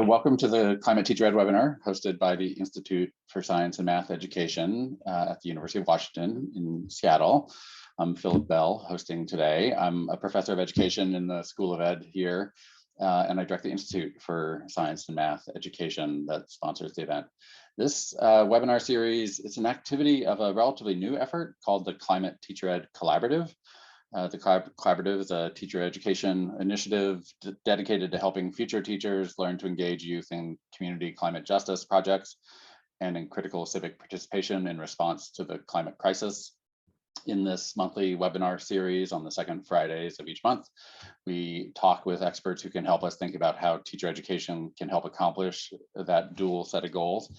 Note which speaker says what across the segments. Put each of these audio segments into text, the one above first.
Speaker 1: Welcome to the Climate Teacher Ed webinar hosted by the Institute for Science and Math Education at the University of Washington in Seattle. I'm Philip Bell hosting today. I'm a professor of education in the School of Ed here, and I direct the Institute for Science and Math Education that sponsors the event. This webinar series is an activity of a relatively new effort called the Climate Teacher Ed Collaborative. The collaborative is a teacher education initiative dedicated to helping future teachers learn to engage youth in community climate justice projects and in critical civic participation in response to the climate crisis. In this monthly webinar series on the second Fridays of each month, we talk with experts who can help us think about how teacher education can help accomplish that dual set of goals.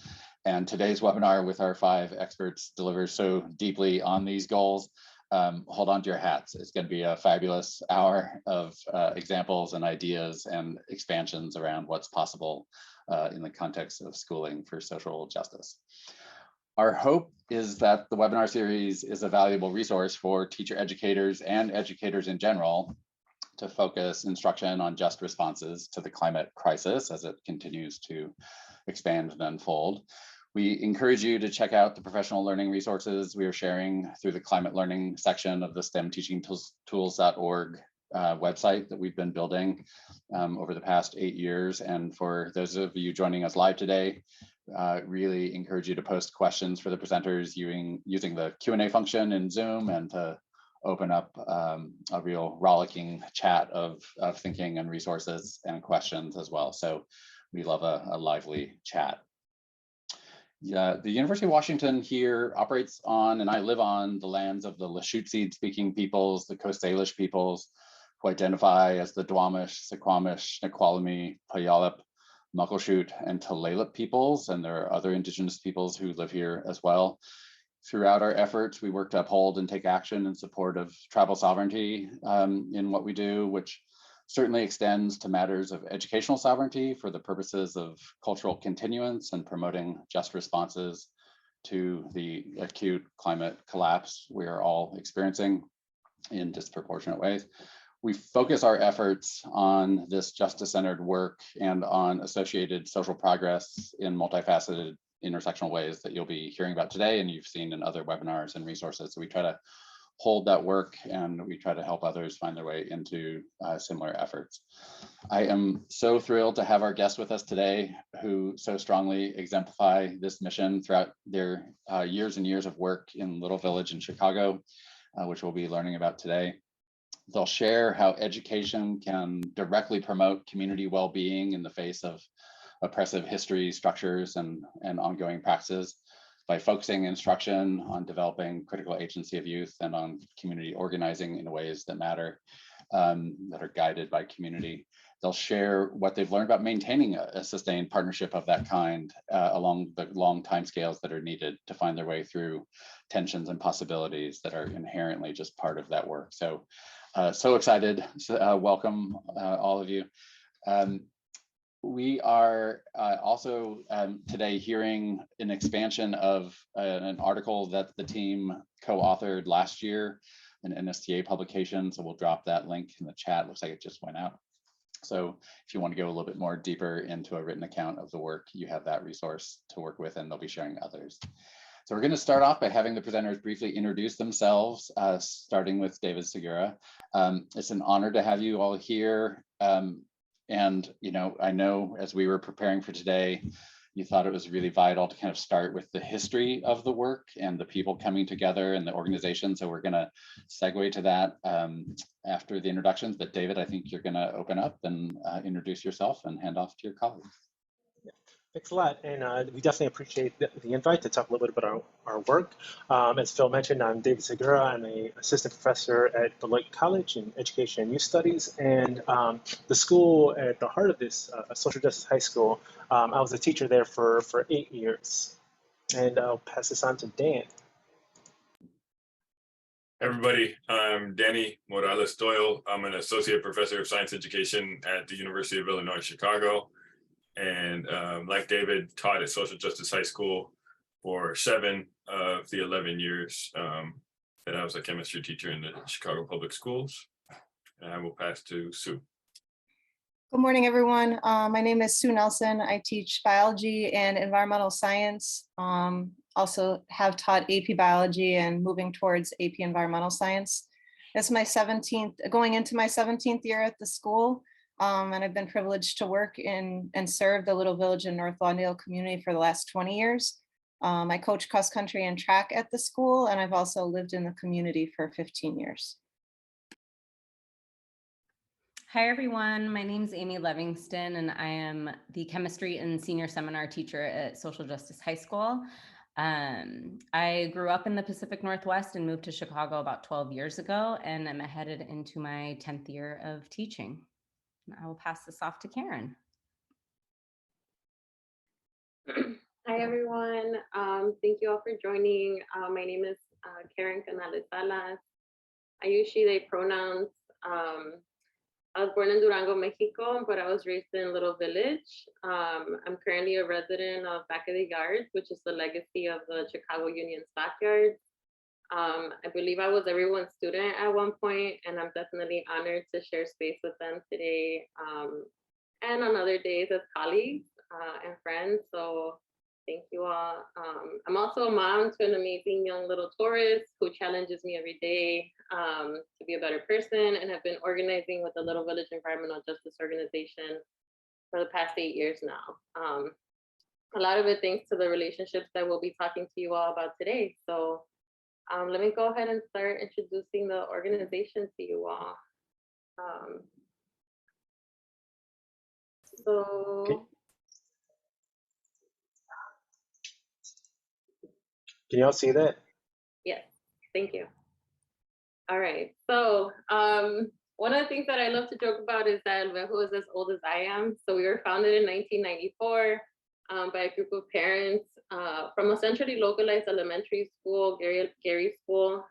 Speaker 1: And today's webinar with our 5 experts delivers so deeply on these goals. Hold on to your hats. It's going to be a fabulous hour of examples and ideas and expansions around what's possible in the context of schooling for social justice. Our hope is that the webinar series is a valuable resource for teacher educators and educators in general to focus instruction on just responses to the climate crisis as it continues to expand and unfold. We encourage you to check out the professional learning resources we are sharing through the climate learning section of the STEMteachingtools.org website that we've been building over the past 8 years. And for those of you joining us live today, really encourage you to post questions for the presenters using the Q&A function in Zoom and to open up a real rollicking chat of thinking and resources and questions as well. So we love a lively chat. Yeah, the University of Washington here operates on, and I live on, the lands of the Lushootseed speaking peoples, the Coast Salish peoples, who identify as the Duwamish, Suquamish, Snoqualmie, Puyallup, Muckleshoot, and Tulalip peoples, and there are other indigenous peoples who live here as well. Throughout our efforts, we work to uphold and take action in support of tribal sovereignty in what we do, which certainly extends to matters of educational sovereignty for the purposes of cultural continuance and promoting just responses to the acute climate collapse we are all experiencing in disproportionate ways. We focus our efforts on this justice-centered work and on associated social progress in multifaceted intersectional ways that you'll be hearing about today and you've seen in other webinars and resources. So we try to hold that work and we try to help others find their way into similar efforts. I am so thrilled to have our guests with us today who so strongly exemplify this mission throughout their years and years of work in Little Village in Chicago, which we'll be learning about today. They'll share how education can directly promote community well-being in the face of oppressive history, structures, and ongoing practices, by focusing instruction on developing critical agency of youth and on community organizing in ways that matter, that are guided by community. They'll share what they've learned about maintaining a sustained partnership of that kind along the long timescales that are needed to find their way through tensions and possibilities that are inherently just part of that work. So, so excited. Welcome all of you. We are also today hearing an expansion of an article that the team co-authored last year, an NSTA publication. So we'll drop that link in the chat. Looks like it just went out. So if you want to go a little bit more deeper into a written account of the work, you have that resource to work with, and they'll be sharing others. So we're going to start off by having the presenters briefly introduce themselves, starting with David Segura. It's an honor to have you all here. And, you know, I know as we were preparing for today, you thought it was really vital to kind of start with the history of the work and the people coming together and the organization. So we're going to segue to that after the introductions. But David, I think you're going to open up and introduce yourself and hand off to your colleagues.
Speaker 2: Thanks a lot, and we definitely appreciate the invite to talk a little bit about our work. As Phil mentioned, I'm David Segura. I'm an assistant professor at Beloit College in Education and Youth Studies, and the school at the heart of this, Social Justice High School, I was a teacher there for 8 years. And I'll pass this on to Dan.
Speaker 3: Everybody, I'm Danny Morales-Doyle. I'm an associate professor of science education at the University of Illinois, Chicago. And like David, taught at Social Justice High School for 7 of the 11 years that I was a chemistry teacher in the Chicago Public Schools. And I will pass to Sue.
Speaker 4: Good morning, everyone. My name is Sue Nelson. I teach biology and environmental science. Also have taught AP biology and moving towards AP environmental science. It's my 17th, going into my 17th year at the school. And I've been privileged to work in and serve the Little Village and North Lawndale community for the last 20 years. I coach cross country and track at the school, and I've also lived in the community for 15 years.
Speaker 5: Hi, everyone. My name is Amy Levingston, and I am the chemistry and senior seminar teacher at Social Justice High School. I grew up in the Pacific Northwest and moved to Chicago about 12 years ago, and I'm headed into my 10th year of teaching. I will pass this off to Karen.
Speaker 6: Hi, everyone. Thank you all for joining. My name is Karen Salas. I use she, they pronouns. I was born in Durango, Mexico, but I was raised in Little Village. I'm currently a resident of Back of the Yards, which is the legacy of the Chicago Union Stockyards. I believe I was everyone's student at one point, and I'm definitely honored to share space with them today and on other days as colleagues and friends. So thank you all. I'm also a mom to an amazing young little Taurus who challenges me every day to be a better person, and have been organizing with the Little Village Environmental Justice Organization for the past 8 years now. A lot of it thanks to the relationships that we'll be talking to you all about today. So let me go ahead and start introducing the organization to you all.
Speaker 2: Can you all see that?
Speaker 6: Yes, thank you. All right, so one of the things that I love to joke about is that LVEJO is as old as I am. So we were founded in 1994 by a group of parents from a centrally localized elementary school, Gary School.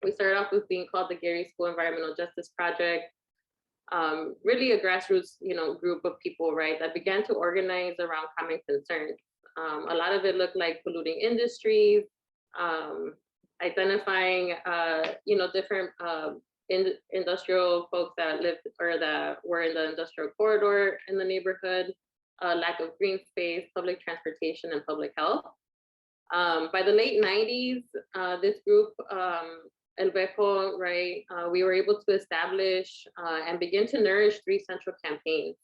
Speaker 6: We started off with being called the Gary School Environmental Justice Project. Really a grassroots, group of people, right, that began to organize around common concerns. A lot of it looked like polluting industries, identifying, different industrial folks that lived or that were in the industrial corridor in the neighborhood, lack of green space, public transportation, and public health. By the late 90s, this group, LVEJO, right, we were able to establish and begin to nourish 3 central campaigns.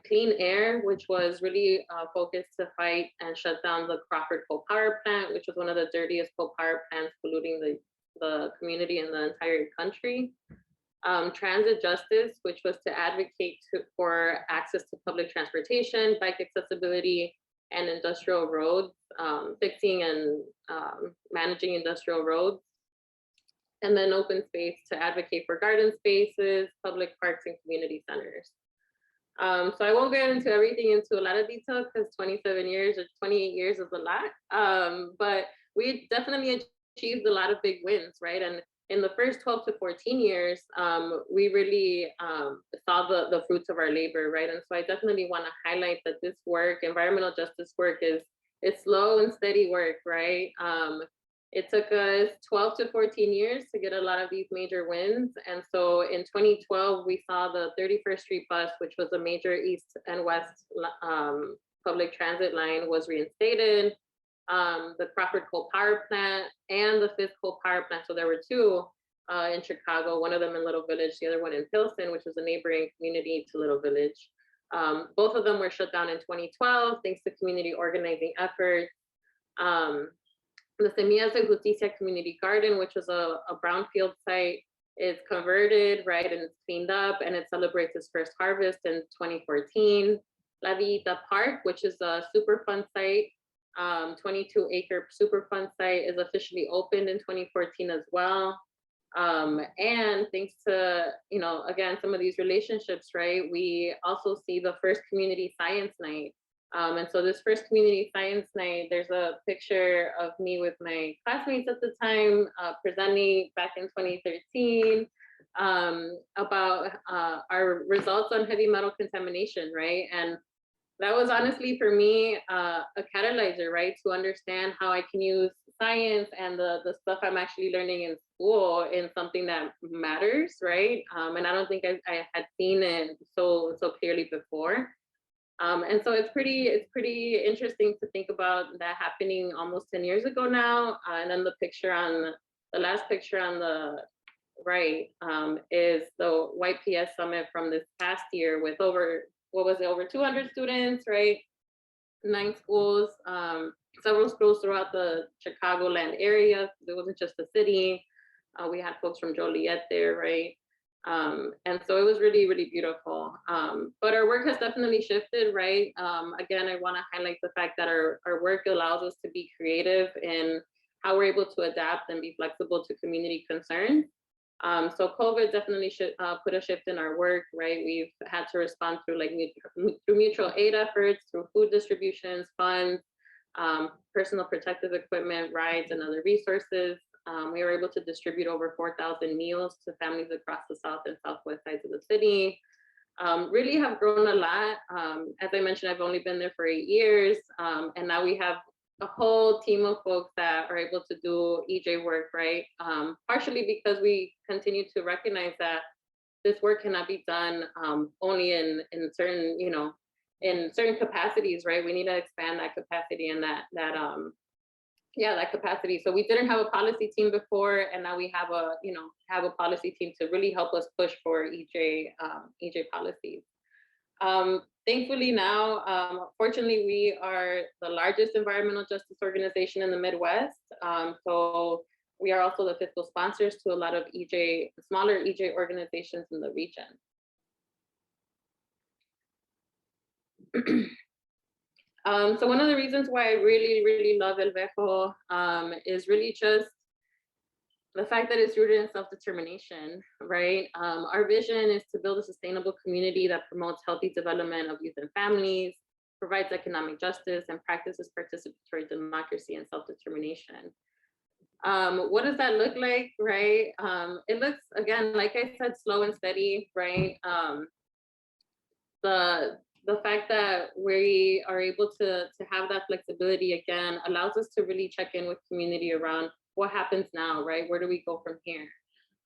Speaker 6: Clean air, which was really focused to fight and shut down the Crawford coal power plant, which was one of the dirtiest coal power plants polluting the community in the entire country. Transit justice, which was to advocate for access to public transportation, bike accessibility, and industrial roads, fixing and managing industrial roads. And then open space to advocate for garden spaces, public parks, and community centers. So I won't get into everything into a lot of detail because 27 years or 28 years is a lot, but we definitely achieved a lot of big wins, right? And in the first 12 to 14 years, we really saw the fruits of our labor, right? And so I definitely want to highlight that this work, environmental justice work, it's slow and steady work, right? It took us 12 to 14 years to get a lot of these major wins. And so in 2012, we saw the 31st Street bus, which was a major east and west public transit line, was reinstated. The Crawford coal power plant and the 5th coal power plant. So there were 2 in Chicago, one of them in Little Village, the other one in Pilsen, which was a neighboring community to Little Village. Both of them were shut down in 2012, thanks to community organizing efforts. The Semillas de Justicia Community Garden, which was a brownfield site, is converted, right, and it's cleaned up, and it celebrates its first harvest in 2014. La Villita Park, which is a Superfund site, 22-acre Superfund site, is officially opened in 2014 as well. And thanks to, again, some of these relationships, right, we also see the first community science night. And so this first community science night, there's a picture of me with my classmates at the time presenting back in 2013 about our results on heavy metal contamination, right? And that was honestly for me a catalyzer, right? To understand how I can use science and the stuff I'm actually learning in school in something that matters, right? And I don't think I had seen it so clearly before. And so it's pretty interesting to think about that happening almost 10 years ago now. And then the last picture on the right is the YPS summit from this past year with over 200 students, right? 9 schools, several schools throughout the Chicagoland area. It wasn't just the city. We had folks from Joliet there, right? And so it was really, really beautiful. But our work has definitely shifted, right? Again, I want to highlight the fact that our work allows us to be creative in how we're able to adapt and be flexible to community concerns. So COVID definitely put a shift in our work, right? We've had to respond through through mutual aid efforts, through food distributions, funds, personal protective equipment, rides, and other resources. We were able to distribute over 4,000 meals to families across the south and southwest sides of the city. Really have grown a lot. As I mentioned, I've only been there for 8 years, and now we have a whole team of folks that are able to do EJ work, right? Partially because we continue to recognize that this work cannot be done only in certain, in certain capacities, right? We need to expand that capacity and that capacity. So we didn't have a policy team before, and now we have a policy team to really help us push for EJ policies. Thankfully now, fortunately, we are the largest environmental justice organization in the Midwest. So we are also the fiscal sponsors to a lot of smaller EJ organizations in the region. So one of the reasons why I really, really love LVEJO is really just the fact that it's rooted in self-determination, right? Our vision is to build a sustainable community that promotes healthy development of youth and families, provides economic justice, and practices participatory democracy and self-determination. What does that look like, right? It looks, again, like I said, slow and steady, right? The fact that we are able to have that flexibility, again, allows us to really check in with community around what happens now, right? Where do we go from here?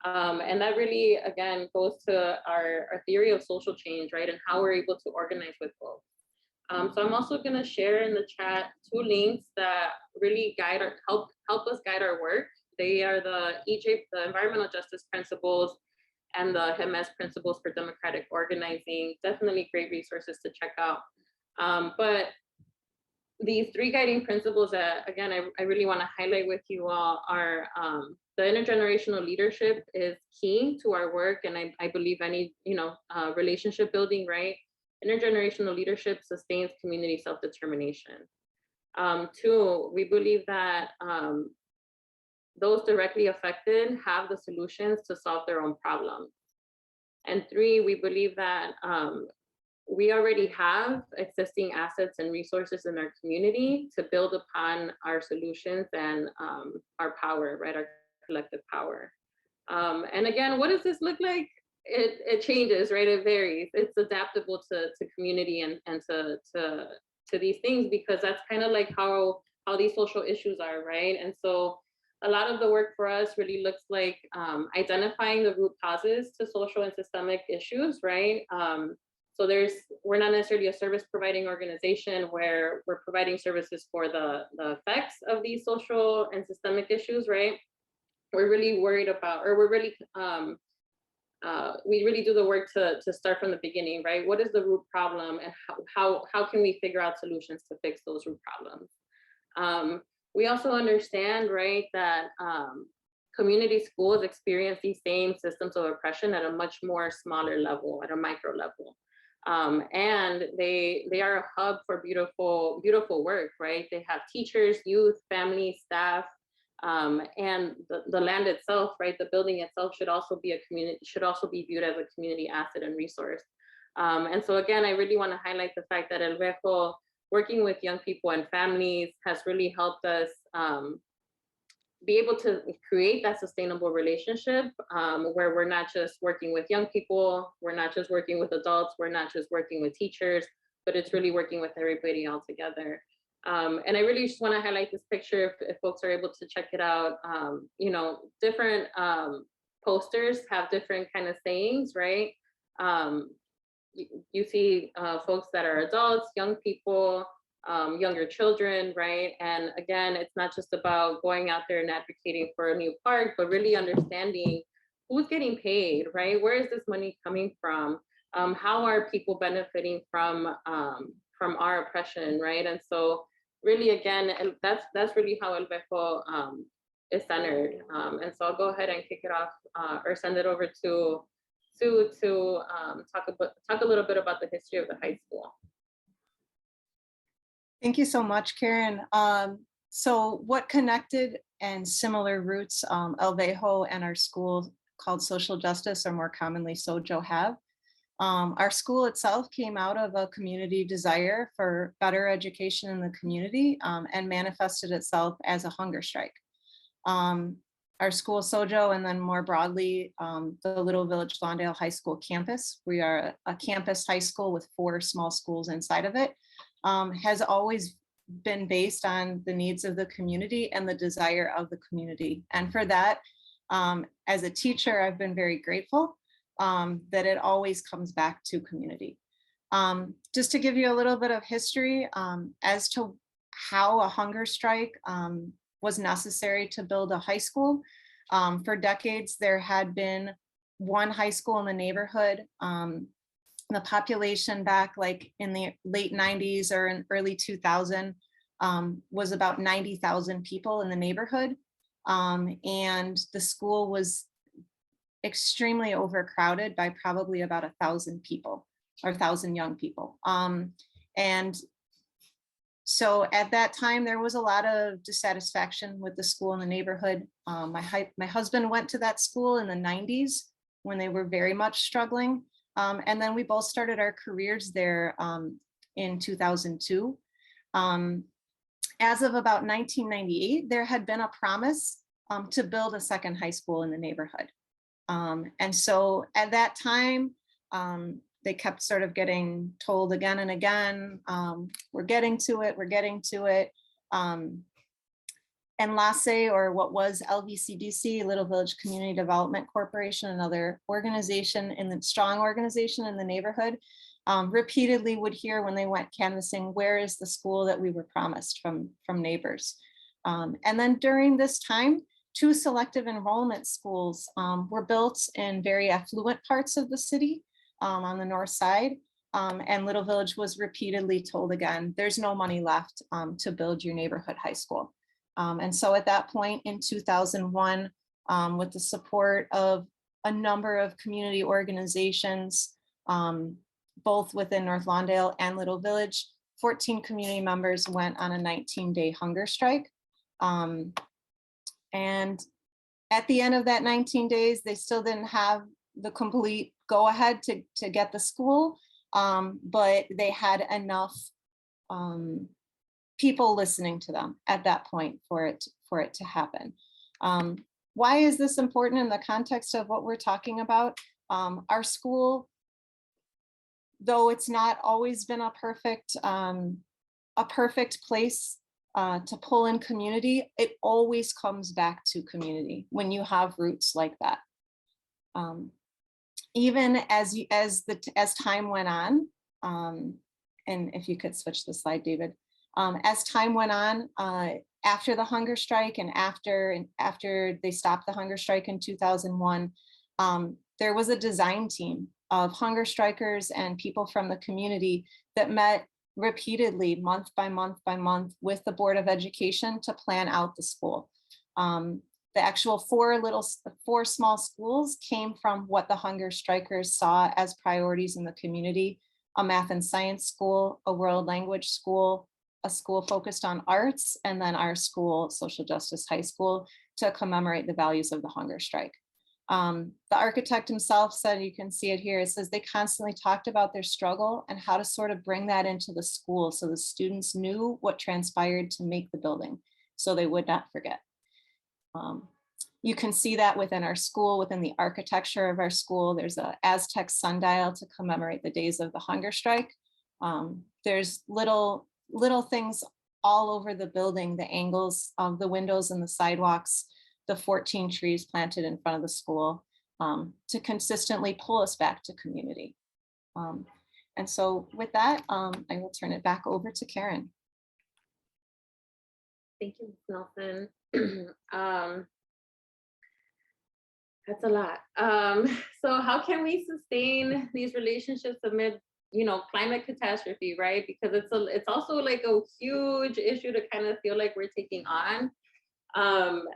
Speaker 6: And that really, again, goes to our theory of social change, right? And how we're able to organize with folks. So I'm also gonna share in the chat 2 links that really help us guide our work. They are the environmental justice principles and the HEMES principles for democratic organizing. Definitely great resources to check out. But these 3 guiding principles that, again, I really want to highlight with you all are the intergenerational leadership is key to our work, and I believe any relationship building, right? Intergenerational leadership sustains community self-determination. 2, we believe that those directly affected have the solutions to solve their own problems. And 3, we believe that we already have existing assets and resources in our community to build upon our solutions and our power, right? Our collective power. And again, what does this look like? It changes, right? It varies. It's adaptable to community and to these things, because that's kind of like how these social issues are, right? And so a lot of the work for us really looks like identifying the root causes to social and systemic issues, right? So we're not necessarily a service providing organization where we're providing services for the effects of these social and systemic issues, right? We're really worried about, or we're really, we really do the work to start from the beginning, right? What is the root problem, and how can we figure out solutions to fix those root problems? We also understand, right, that community schools experience these same systems of oppression at a much more smaller level, at a micro level. And they are a hub for beautiful, beautiful work, right? They have teachers, youth, families, staff, and the land itself, right? The building itself should also be viewed as a community asset and resource. And so again, I really want to highlight the fact that LVEJO, working with young people and families, has really helped us be able to create that sustainable relationship where we're not just working with young people, we're not just working with adults, we're not just working with teachers, but it's really working with everybody all together. And I really just want to highlight this picture if folks are able to check it out. You know, different posters have different kind of sayings, right? You see folks that are adults, young people, younger children, right? And again, it's not just about going out there and advocating for a new park, but really understanding who's getting paid, right? Where is this money coming from? How are people benefiting from our oppression, right? And so really, again, that's really how LVEJO is centered. And so I'll go ahead and kick it off or send it over to Sue to talk a little bit about the history of the high school.
Speaker 4: Thank you so much, Karen. So what connected and similar roots LVEJO and our school called Social Justice, or more commonly SOJO, have? Our school itself came out of a community desire for better education in the community and manifested itself as a hunger strike. Our school SOJO, and then more broadly, the Little Village Lawndale High School campus, we are a campus high school with 4 small schools inside of it, has always been based on the needs of the community and the desire of the community. And for that, as a teacher, I've been very grateful that it always comes back to community. Just to give you a little bit of history as to how a hunger strike was necessary to build a high school. For decades, there had been one high school in the neighborhood. The population back like in the late 90s or in early 2000 was about 90,000 people in the neighborhood. And the school was extremely overcrowded by probably about 1,000 people or 1,000 young people. And so at that time, there was a lot of dissatisfaction with the school in the neighborhood. My husband went to that school in the 90s when they were very much struggling. And then we both started our careers there in 2002. As of about 1998, there had been a promise to build a second high school in the neighborhood. And so at that time, they kept sort of getting told again and again, we're getting to it, we're getting to it. And LASE, or what was LVCDC, Little Village Community Development Corporation, another organization strong organization in the neighborhood, repeatedly would hear when they went canvassing, where is the school that we were promised from neighbors? And then during this time, 2 selective enrollment schools were built in very affluent parts of the city on the north side. And Little Village was repeatedly told again, there's no money left to build your neighborhood high school. And so at that point in 2001, with the support of a number of community organizations, both within North Lawndale and Little Village, 14 community members went on a 19-day hunger strike. And at the end of that 19 days, they still didn't have the complete go ahead to get the school, but they had enough people listening to them at that point for it to happen. Why is this important in the context of what we're talking about? Our school, though it's not always been a perfect place to pull in community, it always comes back to community when you have roots like that. Even as time went on, and if you could switch the slide, David, as time went on, after the hunger strike and after they stopped the hunger strike in 2001, there was a design team of hunger strikers and people from the community that met repeatedly month by month by month with the Board of Education to plan out the school. The actual 4 small schools came from what the hunger strikers saw as priorities in the community: a math and science school, a world language school, a school focused on arts, and then our school, Social Justice High School, to commemorate the values of the hunger strike. The architect himself said, you can see it here, it says they constantly talked about their struggle and how to sort of bring that into the school so the students knew what transpired to make the building so they would not forget. You can see that within our school, within the architecture of our school. There's an Aztec sundial to commemorate the days of the hunger strike. There's little things all over the building, the angles of the windows and the sidewalks, the 14 trees planted in front of the school, to consistently pull us back to community. And so with that, I will turn it back over to Karen.
Speaker 6: Thank you, Ms. Nelson. That's a lot. So how can we sustain these relationships amid, climate catastrophe, right? Because it's also like a huge issue to kind of feel like we're taking on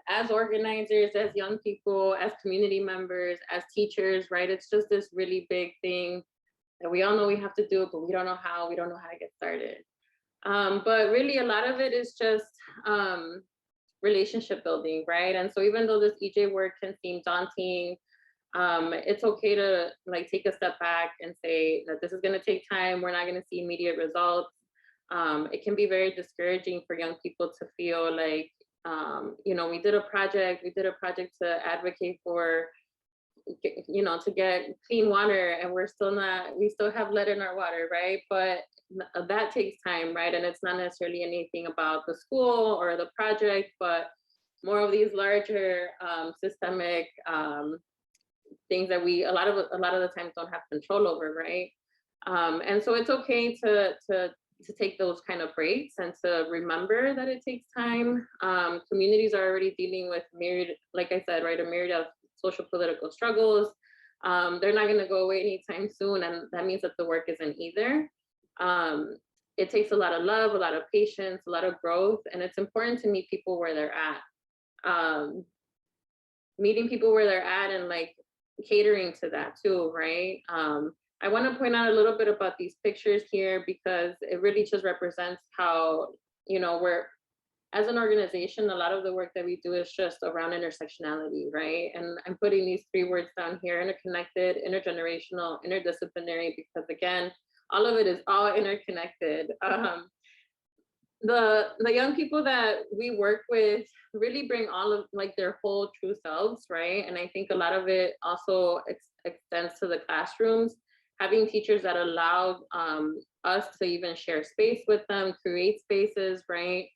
Speaker 6: as organizers, as young people, as community members, as teachers, right? It's just this really big thing that we all know we have to do, but we don't know how to get started. But really a lot of it is just relationship building, right? And so even though this EJ work can seem daunting, it's okay to like take a step back and say that this is going to take time. We're not going to see immediate results. It can be very discouraging for young people to feel like, we did a project to advocate for, to get clean water, and we still have lead in our water, right? But that takes time, right? And it's not necessarily anything about the school or the project, but more of these larger systemic things that we a lot of the times don't have control over, right? And so it's okay to take those kind of breaks and to remember that it takes time. Communities are already dealing with myriad, like I said, right, a myriad of social political struggles. They're not going to go away anytime soon, and that means that the work isn't either. It takes a lot of love, a lot of patience, a lot of growth, and it's important to meet people where they're at. Meeting people where they're at and like catering to that too, right? I want to point out a little bit about these pictures here because it really just represents how, we're, as an organization, a lot of the work that we do is just around intersectionality, right? And I'm putting these 3 words down here: interconnected, intergenerational, interdisciplinary, because again, all of it is all interconnected. The young people that we work with really bring all of like their whole true selves, right? And I think a lot of it also extends to the classrooms, having teachers that allow us to even share space with them, create spaces, right?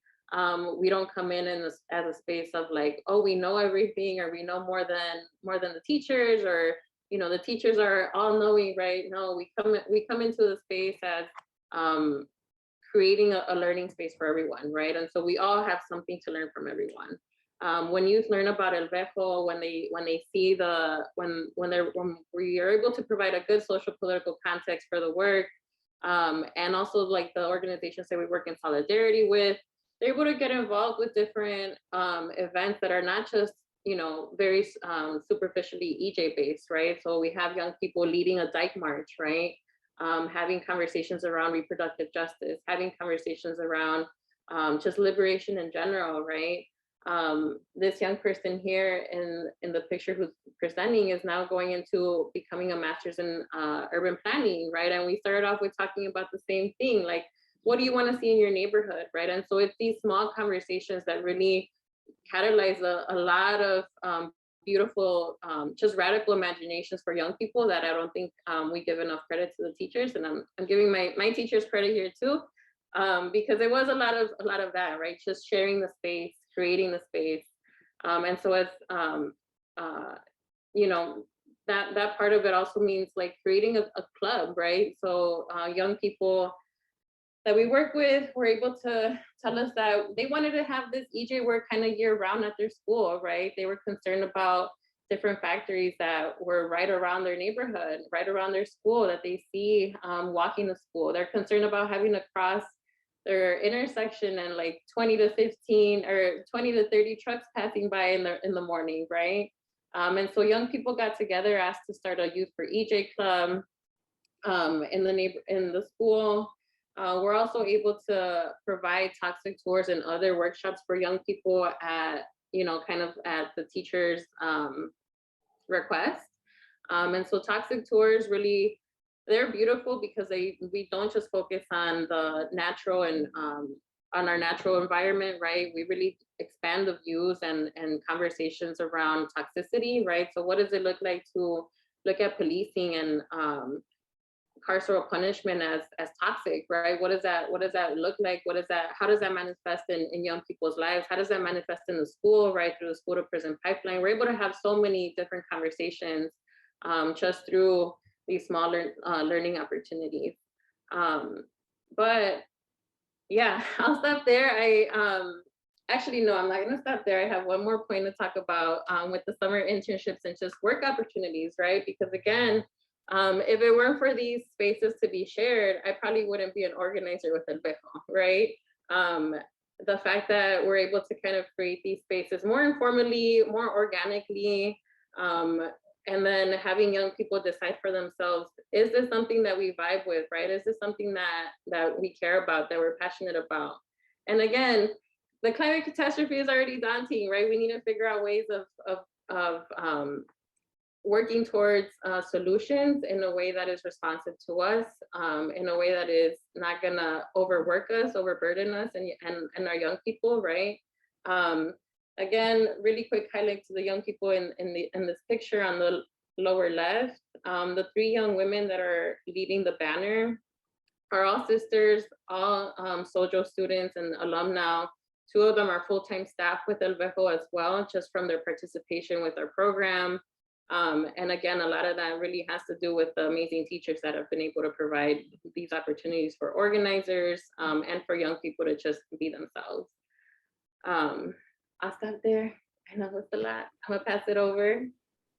Speaker 6: We don't come in as a space of like, oh, we know everything, or we know more than the teachers, or the teachers are all knowing, right? No, we come into the space as creating a learning space for everyone, right? And so we all have something to learn from everyone. When youth learn about LVEJO, when they see when we are able to provide a good social political context for the work, and also like the organizations that we work in solidarity with, they're able to get involved with different events that are not just very superficially EJ based, right? So we have young people leading a Dyke March, right? Having conversations around reproductive justice, having conversations around just liberation in general, right? This young person here in the picture who's presenting is now going into becoming a master's in urban planning, right? And we started off with talking about the same thing, like, what do you want to see in your neighborhood, right? And so it's these small conversations that really catalyze a lot of beautiful, just radical imaginations for young people that I don't think we give enough credit to the teachers. And I'm giving my teachers credit here too, because it was a lot of that, right? Just sharing the space, creating the space. And so as, that part of it also means like creating a club, right? So young people that we work with were able to tell us that they wanted to have this EJ work kind of year round at their school, right? They were concerned about different factories that were right around their neighborhood, right around their school that they see walking to school. They're concerned about having to cross their intersection and like 20 to 15 or 20 to 30 trucks passing by in the morning, right? And so young people got together, asked to start a Youth for EJ club in the school. We're also able to provide toxic tours and other workshops for young people at, kind of at the teacher's request. And so toxic tours really, they're beautiful because we don't just focus on the natural and on our natural environment, right? We really expand the views and conversations around toxicity, right? So what does it look like to look at policing and carceral punishment as toxic, right? What does that look like? How does that manifest in young people's lives? How does that manifest in the school, right? Through the school to prison pipeline. We're able to have so many different conversations just through these small learning opportunities. But yeah, I'll stop there. Actually, no, I'm not gonna stop there. I have one more point to talk about with the summer internships and just work opportunities, right? Because again, if it weren't for these spaces to be shared, I probably wouldn't be an organizer with LVEJO, right? The fact that we're able to kind of create these spaces more informally, more organically, and then having young people decide for themselves, is this something that we vibe with, right? Is this something that we care about, that we're passionate about? And again, the climate catastrophe is already daunting, right? We need to figure out ways of working towards solutions in a way that is responsive to us, in a way that is not gonna overwork us, overburden us and our young people, right? Again, really quick highlight to the young people in this picture on the lower left. The 3 young women that are leading the banner are all sisters, all SOJO students and alum now. 2 of them are full-time staff with LVEJO as well, just from their participation with our program. And again, a lot of that really has to do with the amazing teachers that have been able to provide these opportunities for organizers and for young people to just be themselves. I'll stop there. I know that's a lot. I'm gonna pass it over.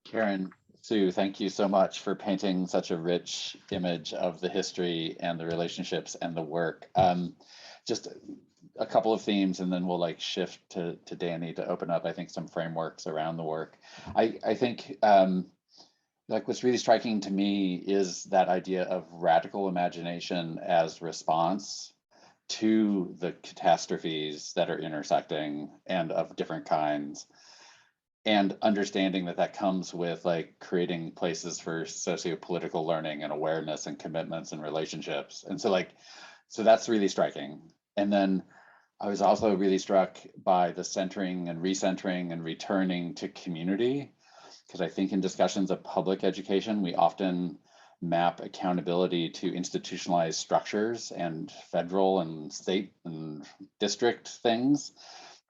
Speaker 1: Karen, Sue, thank you so much for painting such a rich image of the history and the relationships and the work. Just a couple of themes, and then we'll like shift to Danny to open up, I think, some frameworks around the work. I think like what's really striking to me is that idea of radical imagination as response to the catastrophes that are intersecting and of different kinds, and understanding that that comes with like creating places for socio-political learning and awareness and commitments and relationships. And so that's really striking. And then I was also really struck by the centering and recentering and returning to community, because I think in discussions of public education, we often map accountability to institutionalized structures and federal and state and district things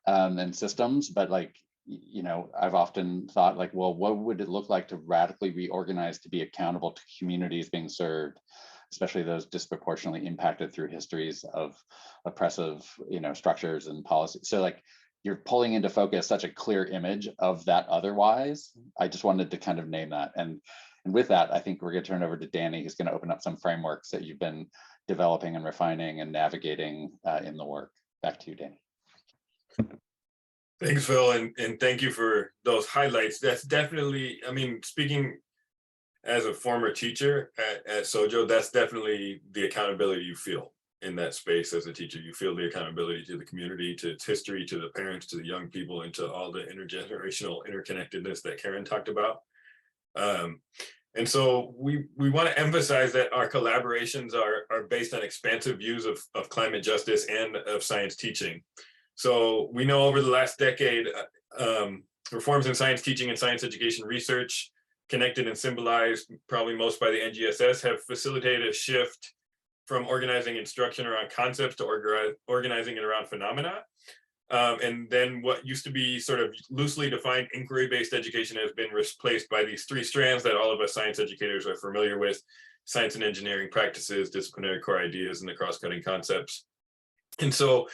Speaker 1: and systems. But like, you know, I've often thought like, well, what would it look like to radically reorganize to be accountable to communities being served, especially those disproportionately impacted through histories of oppressive, you know, structures and policies. So like, you're pulling into focus such a clear image of that otherwise. I just wanted to kind of name that. And with that, I think we're going to turn over to Danny, who's going to open up some frameworks that you've been developing and refining and navigating in the work. Back to you, Danny.
Speaker 3: Thanks, Phil, and thank you for those highlights. That's definitely, I mean, speaking as a former teacher at SOJO, that's definitely the accountability you feel in that space as a teacher. You feel the accountability to the community, to its history, to the parents, to the young people, and to all the intergenerational interconnectedness that Karen talked about. And so we want to emphasize that our collaborations are based on expansive views of climate justice and of science teaching. So we know over the last decade, reforms in science teaching and science education research, connected and symbolized probably most by the NGSS, have facilitated a shift from organizing instruction around concepts to organizing it around phenomena. And then what used to be sort of loosely defined inquiry-based education has been replaced by these 3 strands that all of us science educators are familiar with: science and engineering practices, disciplinary core ideas, and the cross-cutting concepts. And so,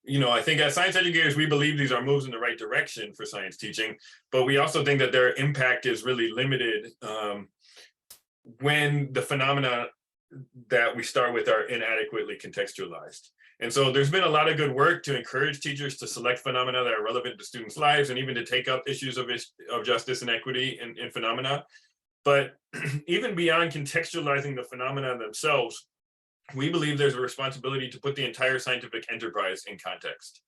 Speaker 3: you know, I think as science educators, we believe these are moves in the right direction for science teaching, but we also think that their impact is really limited when the phenomena that we start with are inadequately contextualized. And so there's been a lot of good work to encourage teachers to select phenomena that are relevant to students' lives and even to take up issues of justice and equity in phenomena. But even beyond contextualizing the phenomena themselves, we believe there's a responsibility to put the entire scientific enterprise in context.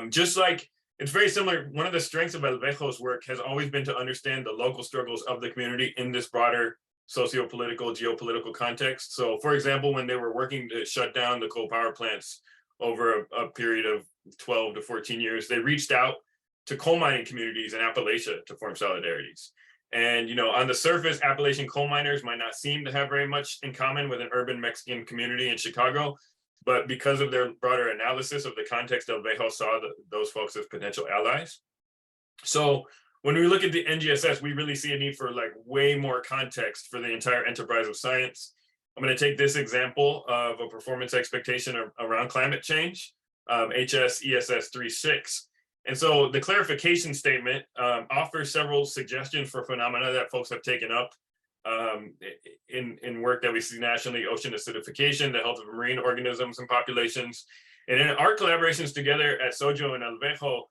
Speaker 3: Just like it's very similar, one of the strengths of LVEJO's work has always been to understand the local struggles of the community in this broader socio-political, geopolitical context. So for example, when they were working to shut down the coal power plants over a period of 12 to 14 years, they reached out to coal mining communities in Appalachia to form solidarities. And, you know, on the surface, Appalachian coal miners might not seem to have very much in common with an urban Mexican community in Chicago, but because of their broader analysis of the context, LVEJO saw those folks as potential allies. So when we look at the NGSS, we really see a need for like way more context for the entire enterprise of science. I'm going to take this example of a performance expectation around climate change, HS-ESS 3.6. And so the clarification statement offers several suggestions for phenomena that folks have taken up in work that we see nationally: ocean acidification, the health of marine organisms and populations. And in our collaborations together at SOJO and LVEJO,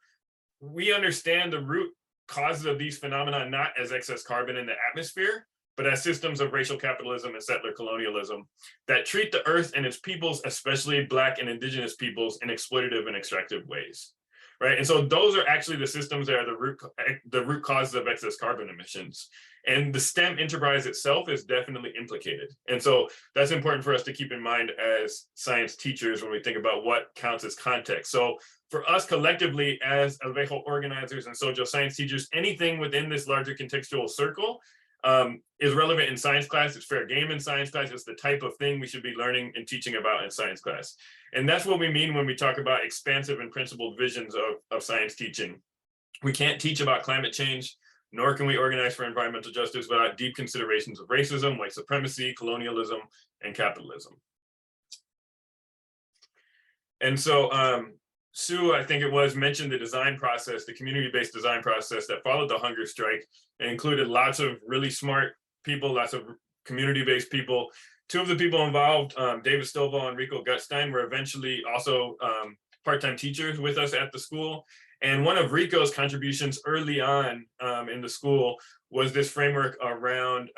Speaker 3: we understand the root causes of these phenomena not as excess carbon in the atmosphere, but as systems of racial capitalism and settler colonialism that treat the earth and its peoples, especially Black and Indigenous peoples, in exploitative and extractive ways. Right. And so those are actually the systems that are the root causes of excess carbon emissions. And the STEM enterprise itself is definitely implicated. And so that's important for us to keep in mind as science teachers when we think about what counts as context. So for us collectively as LVEJO organizers and SOJO science teachers, anything within this larger contextual circle is relevant in science class. It's fair game in science class. It's the type of thing we should be learning and teaching about in science class. And that's what we mean when we talk about expansive and principled visions of science teaching. We can't teach about climate change, nor can we organize for environmental justice without deep considerations of racism, white supremacy, colonialism, and capitalism. And so Sue, I think it was, mentioned the design process, the community-based design process that followed the hunger strike, and included lots of really smart people, lots of community-based people. Two of the people involved, David Stovall and Rico Gutstein, were eventually also part-time teachers with us at the school. And one of Rico's contributions early on in the school was this framework around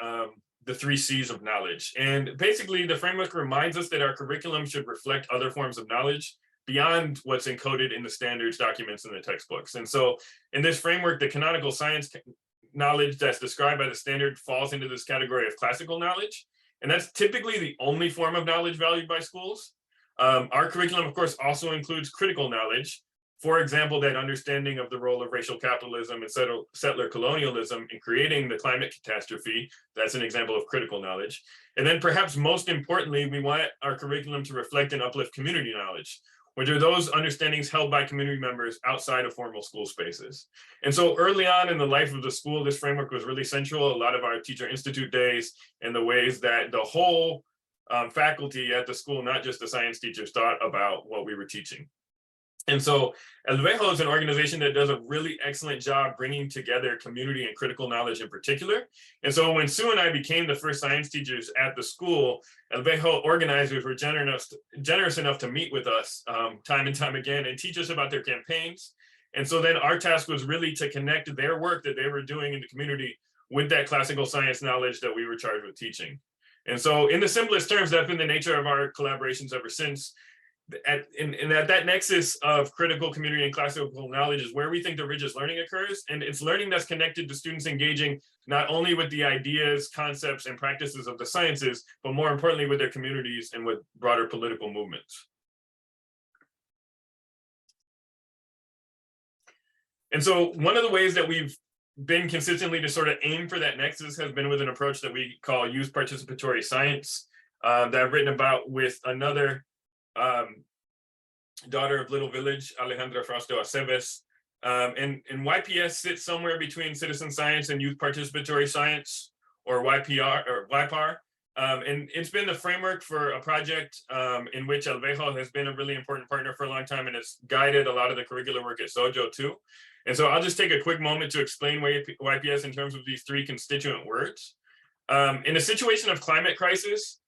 Speaker 3: the 3 C's of knowledge. And basically the framework reminds us that our curriculum should reflect other forms of knowledge beyond what's encoded in the standards documents in the textbooks. And so in this framework, the canonical science knowledge that's described by the standard falls into this category of classical knowledge. And that's typically the only form of knowledge valued by schools. Our curriculum, of course, also includes critical knowledge. For example, that understanding of the role of racial capitalism and settler colonialism in creating the climate catastrophe. That's an example of critical knowledge. And then perhaps most importantly, we want our curriculum to reflect and uplift community knowledge, which are those understandings held by community members outside of formal school spaces. And so early on in the life of the school, this framework was really central. A lot of our Teacher Institute days and the ways that the whole faculty at the school, not just the science teachers, thought about what we were teaching. And so LVEJO is an organization that does a really excellent job bringing together community and critical knowledge in particular. And so when Sue and I became the first science teachers at the school, LVEJO organizers were generous enough to meet with us time and time again and teach us about their campaigns. And so then our task was really to connect their work that they were doing in the community with that classical science knowledge that we were charged with teaching. And so in the simplest terms, that's been the nature of our collaborations ever since. At that nexus of critical community and classical knowledge is where we think the richest learning occurs. And it's learning that's connected to students engaging not only with the ideas, concepts, and practices of the sciences, but more importantly with their communities and with broader political movements. And so one of the ways that we've been consistently to sort of aim for that nexus has been with an approach that we call youth participatory science that I've written about with another daughter of Little Village, Alejandra Frausto Aceves. And YPS sits somewhere between citizen science and youth participatory science, or YPR or YPAR. And it's been the framework for a project in which LVEJO has been a really important partner for a long time, and it's guided a lot of the curricular work at SOJO too. And so I'll just take a quick moment to explain YPS in terms of these 3 constituent words. In a situation of climate crisis,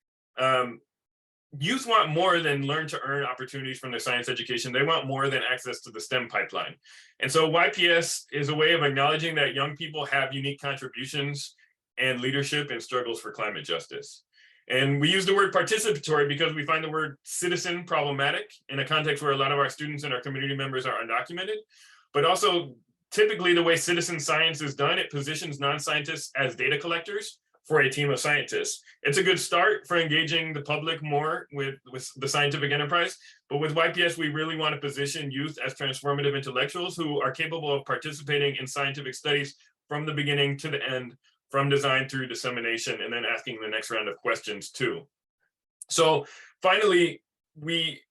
Speaker 3: youth want more than learn to earn opportunities from their science education. They want more than access to the STEM pipeline. And so YPS is a way of acknowledging that young people have unique contributions and leadership in struggles for climate justice. And we use the word participatory because we find the word citizen problematic in a context where a lot of our students and our community members are undocumented, but also typically the way citizen science is done, it positions non-scientists as data collectors for a team of scientists. It's a good start for engaging the public more with the scientific enterprise, but with YPS, we really want to position youth as transformative intellectuals who are capable of participating in scientific studies from the beginning to the end, from design through dissemination, and then asking the next round of questions too. So finally, we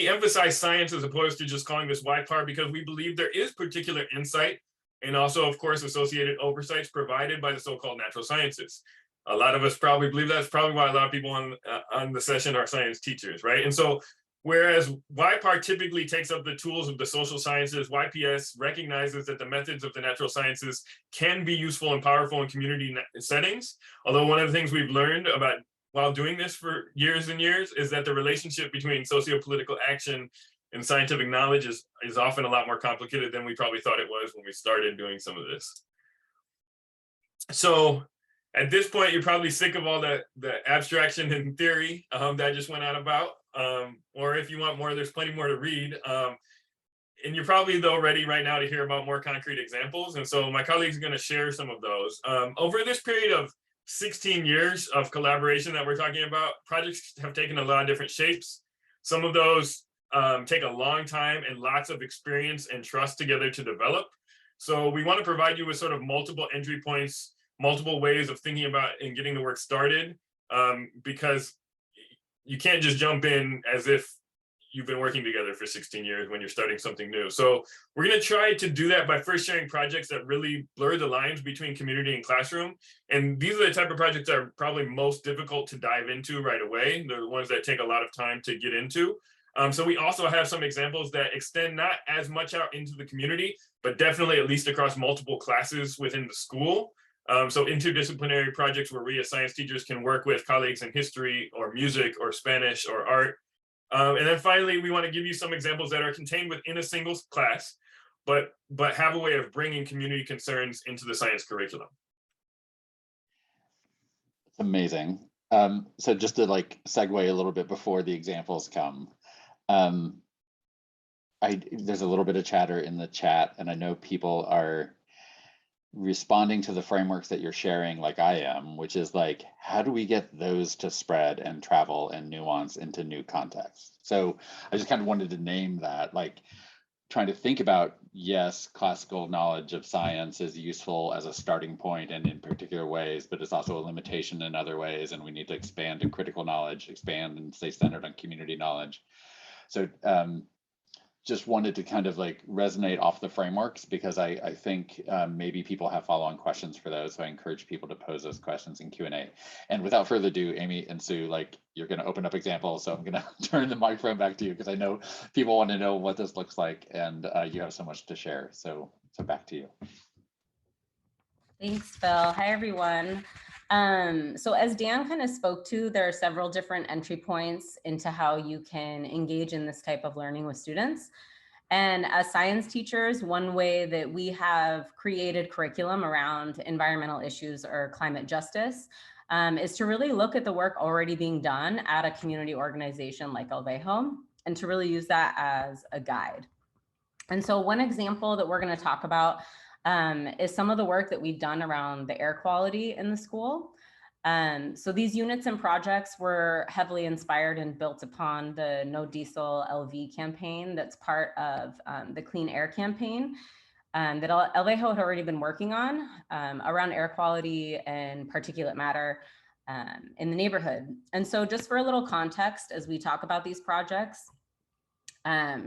Speaker 3: emphasize science as opposed to just calling this YPAR because we believe there is particular insight and also, of course, associated oversights provided by the so-called natural sciences. A lot of us probably believe that's probably why a lot of people on the session are science teachers, right? And so whereas YPAR typically takes up the tools of the social sciences, YPS recognizes that the methods of the natural sciences can be useful and powerful in community settings. Although one of the things we've learned about while doing this for years and years is that the relationship between socio-political action and scientific knowledge is often a lot more complicated than we probably thought it was when we started doing some of this. So at this point, you're probably sick of all the abstraction and theory that I just went on about. Or if you want more, there's plenty more to read. And you're probably though ready right now to hear about more concrete examples. And so my colleagues are going to share some of those. Over this period of 16 years of collaboration that we're talking about, projects have taken a lot of different shapes. Some of those take a long time and lots of experience and trust together to develop. So we want to provide you with sort of multiple entry points, multiple ways of thinking about and getting the work started, because you can't just jump in as if you've been working together for 16 years when you're starting something new. So we're going to try to do that by first sharing projects that really blur the lines between community and classroom. And these are the type of projects that are probably most difficult to dive into right away. They're the ones that take a lot of time to get into. So we also have some examples that extend not as much out into the community, but definitely at least across multiple classes within the school. So interdisciplinary projects where we as science teachers can work with colleagues in history or music or Spanish or art. And then finally, we want to give you some examples that are contained within a single class, but have a way of bringing community concerns into the science curriculum.
Speaker 1: It's amazing. So just to like segue a little bit before the examples come, there's a little bit of chatter in the chat, and I know people are responding to the frameworks that you're sharing like I am, which is like, how do we get those to spread and travel and nuance into new contexts? So I just kind of wanted to name that, like trying to think about, yes, classical knowledge of science is useful as a starting point and in particular ways, but it's also a limitation in other ways, and we need to expand in critical knowledge, expand and stay centered on community knowledge. So just wanted to kind of like resonate off the frameworks because I think maybe people have follow-on questions for those. So I encourage people to pose those questions in Q&A. And without further ado, Amy and Sue, like you're going to open up examples. So I'm going to turn the microphone back to you because I know people want to know what this looks like, and you have so much to share. So back to you.
Speaker 5: Thanks, Phil. Hi, everyone. So as Dan kind of spoke to, there are several different entry points into how you can engage in this type of learning with students. And as science teachers, one way that we have created curriculum around environmental issues or climate justice is to really look at the work already being done at a community organization like LVEJO and to really use that as a guide. And so one example that we're going to talk about is some of the work that we've done around the air quality in the school. So these units and projects were heavily inspired and built upon the No Diesel LV campaign that's part of the Clean Air campaign that LVEJO had already been working on around air quality and particulate matter in the neighborhood. And so just for a little context, as we talk about these projects,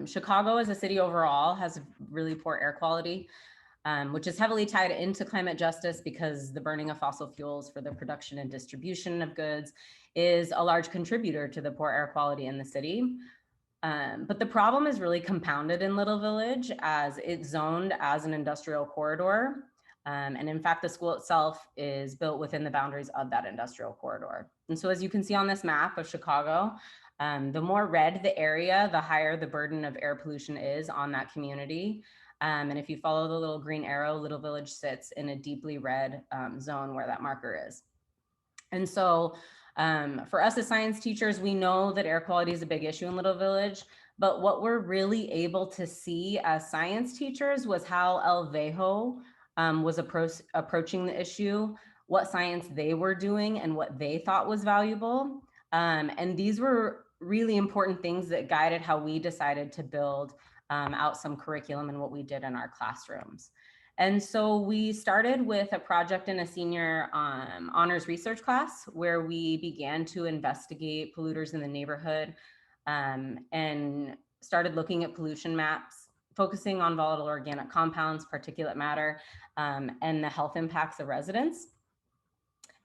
Speaker 5: Chicago as a city overall has really poor air quality, which is heavily tied into climate justice because the burning of fossil fuels for the production and distribution of goods is a large contributor to the poor air quality in the city. But the problem is really compounded in Little Village as it's zoned as an industrial corridor. And in fact, the school itself is built within the boundaries of that industrial corridor. And so as you can see on this map of Chicago, the more red the area, the higher the burden of air pollution is on that community. And if you follow the little green arrow, Little Village sits in a deeply red zone where that marker is. And so for us as science teachers, we know that air quality is a big issue in Little Village, but what we're really able to see as science teachers was how LVEJO was approaching the issue, what science they were doing and what they thought was valuable. And these were really important things that guided how we decided to build out some curriculum and what we did in our classrooms. And so we started with a project in a senior honors research class where we began to investigate polluters in the neighborhood and started looking at pollution maps, focusing on volatile organic compounds, particulate matter, and the health impacts of residents.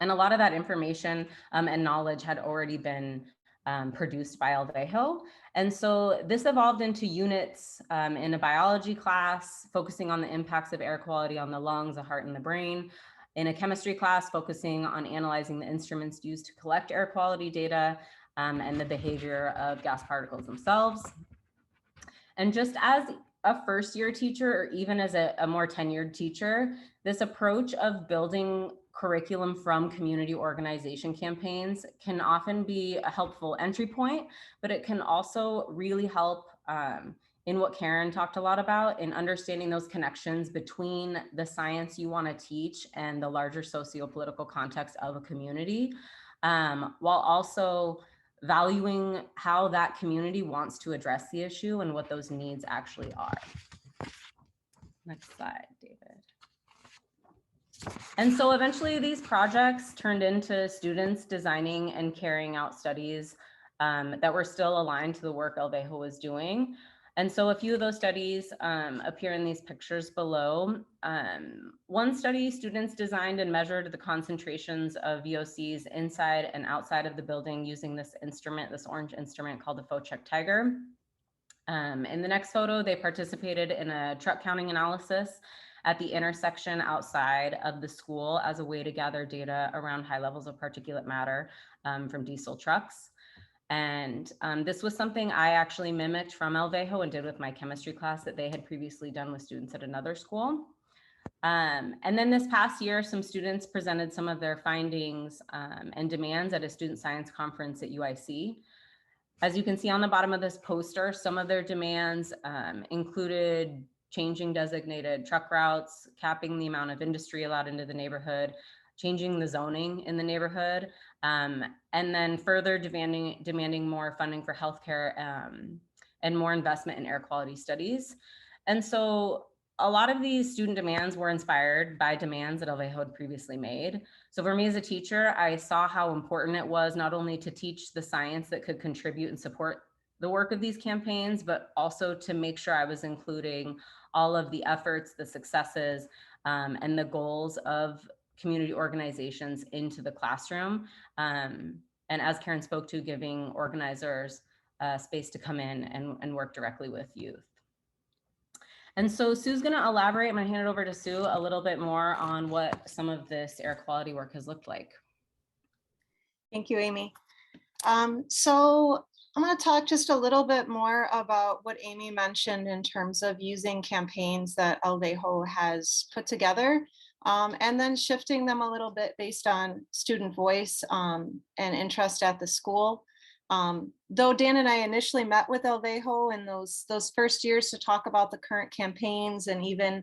Speaker 5: And a lot of that information and knowledge had already been produced by LVEJO. And so this evolved into units in a biology class, focusing on the impacts of air quality on the lungs, the heart, and the brain. In a chemistry class, focusing on analyzing the instruments used to collect air quality data and the behavior of gas particles themselves. And just as a first year teacher, or even as a more tenured teacher, this approach of building curriculum from community organization campaigns can often be a helpful entry point, but it can also really help in what Karen talked a lot about, in understanding those connections between the science you want to teach and the larger socio-political context of a community, while also valuing how that community wants to address the issue and what those needs actually are. Next slide, David. And so eventually these projects turned into students designing and carrying out studies that were still aligned to the work LVEJO was doing. And so a few of those studies appear in these pictures below. One study, students designed and measured the concentrations of VOCs inside and outside of the building using this instrument, this orange instrument called the Focheck Tiger. In the next photo, they participated in a truck counting analysis at the intersection outside of the school as a way to gather data around high levels of particulate matter from diesel trucks. And this was something I actually mimicked from LVEJO and did with my chemistry class that they had previously done with students at another school. And then this past year, some students presented some of their findings and demands at a student science conference at UIC. As you can see on the bottom of this poster, some of their demands included changing designated truck routes, capping the amount of industry allowed into the neighborhood, changing the zoning in the neighborhood, and then further demanding more funding for healthcare and more investment in air quality studies. And so a lot of these student demands were inspired by demands that LVEJO had previously made. So for me as a teacher, I saw how important it was not only to teach the science that could contribute and support the work of these campaigns, but also to make sure I was including all of the efforts, the successes, and the goals of community organizations into the classroom. And as Karen spoke to, giving organizers space to come in and work directly with youth. And so Sue's going to elaborate. I'm going to hand it over to Sue a little bit more on what some of this air quality work has looked like.
Speaker 4: Thank you, Amy. So I'm going to talk just a little bit more about what Amy mentioned in terms of using campaigns that LVEJO has put together, and then shifting them a little bit based on student voice and interest at the school. Though Dan and I initially met with LVEJO in those first years to talk about the current campaigns, and even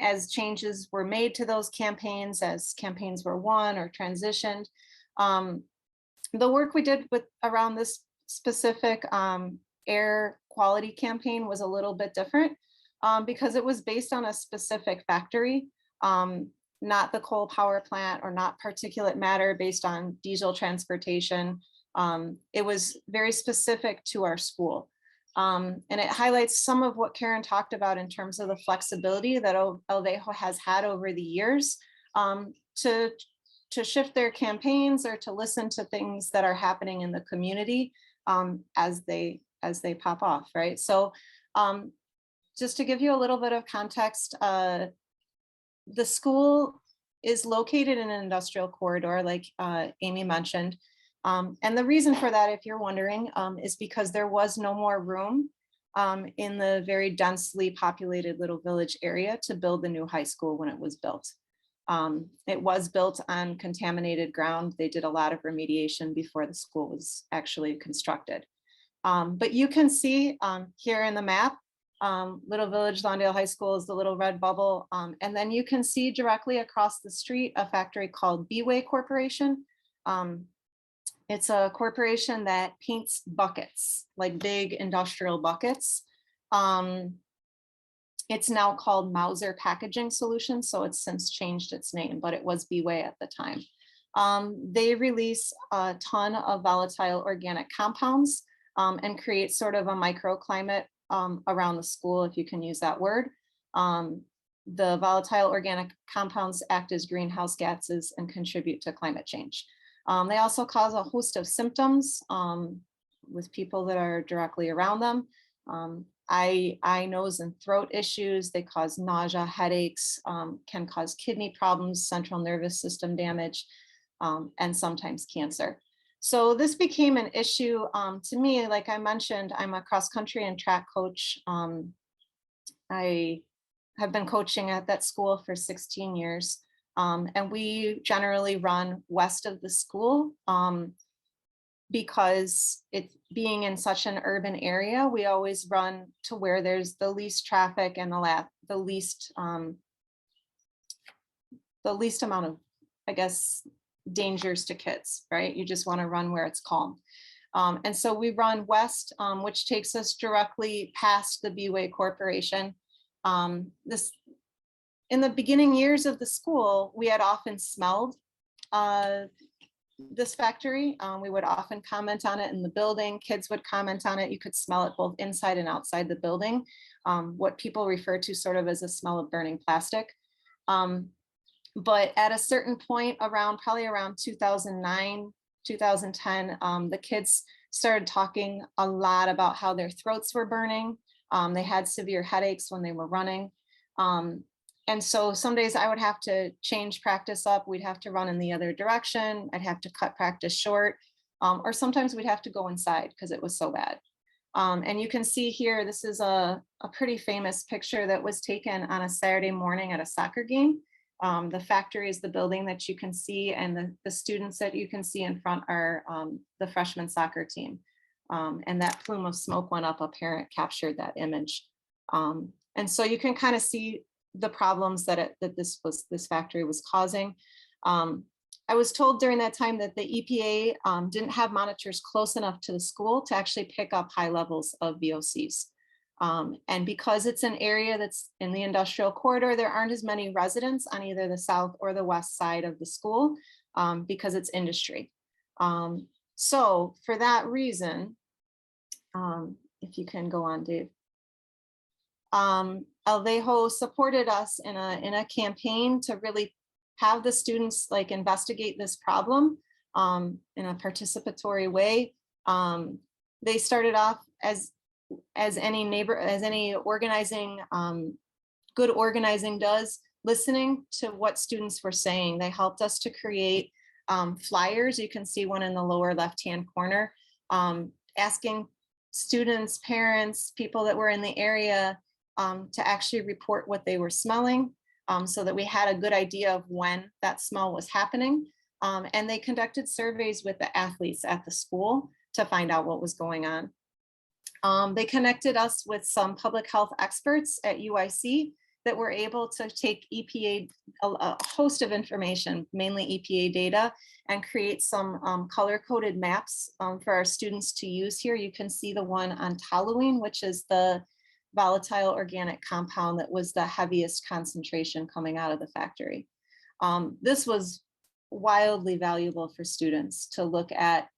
Speaker 4: as changes were made to those campaigns, as campaigns were won or transitioned, the work we did around this specific air quality campaign was a little bit different because it was based on a specific factory, not the coal power plant or not particulate matter based on diesel transportation. It was very specific to our school. And it highlights some of what Karen talked about in terms of the flexibility that LVEJO has had over the years to shift their campaigns or to listen to things that are happening in the community as they pop off, right? So just to give you a little bit of context, the school is located in an industrial corridor, like Amy mentioned. And the reason for that, if you're wondering, is because there was no more room in the very densely populated Little Village area to build the new high school when it was built. It was built on contaminated ground. They did a lot of remediation before the school was actually constructed. But you can see here in the map, Little Village Lawndale High School is the little red bubble. And then you can see directly across the street a factory called B-Way Corporation. It's a corporation that paints buckets, like big industrial buckets. It's now called Mauser Packaging Solutions, so it's since changed its name, but it was BWay at the time. They release a ton of volatile organic compounds and create sort of a microclimate around the school, if you can use that word. The volatile organic compounds act as greenhouse gases and contribute to climate change. They also cause a host of symptoms with people that are directly around them. Eye, nose, and throat issues. They cause nausea, headaches, can cause kidney problems, central nervous system damage, and sometimes cancer. So this became an issue to me. Like I mentioned, I'm a cross country and track coach. I have been coaching at that school for 16 years. And we generally run west of the school because it's being in such an urban area, we always run to where there's the least traffic and the least amount of, I guess, dangers to kids, right? You just want to run where it's calm. And so we run west, which takes us directly past the BWay Corporation. In the beginning years of the school, we had often smelled this factory. We would often comment on it in the building. Kids would comment on it. You could smell it both inside and outside the building, what people refer to sort of as a smell of burning plastic. But at a certain point probably around 2009, 2010, the kids started talking a lot about how their throats were burning. They had severe headaches when they were running. And so some days I would have to change practice up. We'd have to run in the other direction. I'd have to cut practice short. Or sometimes we'd have to go inside because it was so bad. And you can see here, this is a pretty famous picture that was taken on a Saturday morning at a soccer game. The factory is the building that you can see, and the students that you can see in front are the freshman soccer team. And that plume of smoke went up, a parent captured that image. And so you can kind of see the problems that this factory was causing. I was told during that time that the EPA didn't have monitors close enough to the school to actually pick up high levels of VOCs. And because it's an area that's in the industrial corridor, there aren't as many residents on either the south or the west side of the school because it's industry. So for that reason, if you can go on, Dave. LVEJO supported us in a campaign to really have the students like investigate this problem in a participatory way. They started off as any organizing, good organizing does, listening to what students were saying. They helped us to create flyers. You can see one in the lower left-hand corner, asking students, parents, people that were in the area to actually report what they were smelling so that we had a good idea of when that smell was happening. And they conducted surveys with the athletes at the school to find out what was going on. They connected us with some public health experts at UIC that were able to take EPA, a host of information, mainly EPA data, and create some color-coded maps for our students to use here. You can see the one on toluene, which is the volatile organic compound that was the heaviest concentration coming out of the factory. This was wildly valuable for students to look at,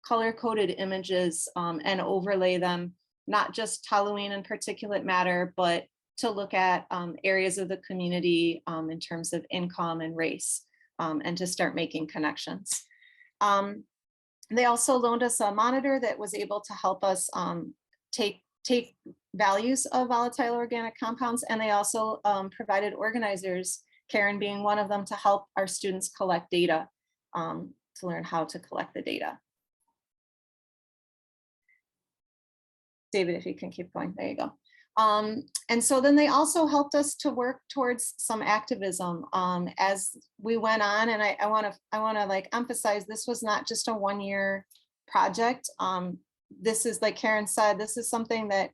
Speaker 4: color-coded images and overlay them, not just toluene and particulate matter, but to look at areas of the community in terms of income and race, and to start making connections. They also loaned us a monitor that was able to help us take values of volatile organic compounds, and they also provided organizers, Karen being one of them, to help our students collect data, to learn how to collect the data. David, if you can keep going, there you go. And so then they also helped us to work towards some activism as we went on. And I want to like emphasize, this was not just a one-year project. This is, like Karen said, this is something that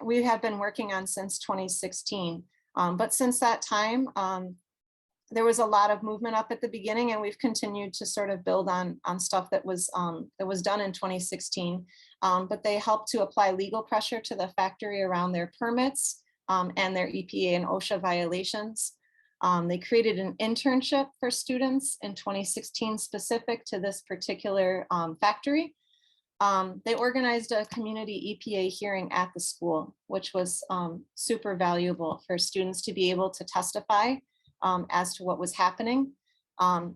Speaker 4: we have been working on since 2016. But since that time, there was a lot of movement up at the beginning, and we've continued to sort of build on stuff that was done in 2016. But they helped to apply legal pressure to the factory around their permits and their EPA and OSHA violations. They created an internship for students in 2016 specific to this particular factory. They organized a community EPA hearing at the school, which was super valuable for students to be able to testify as to what was happening.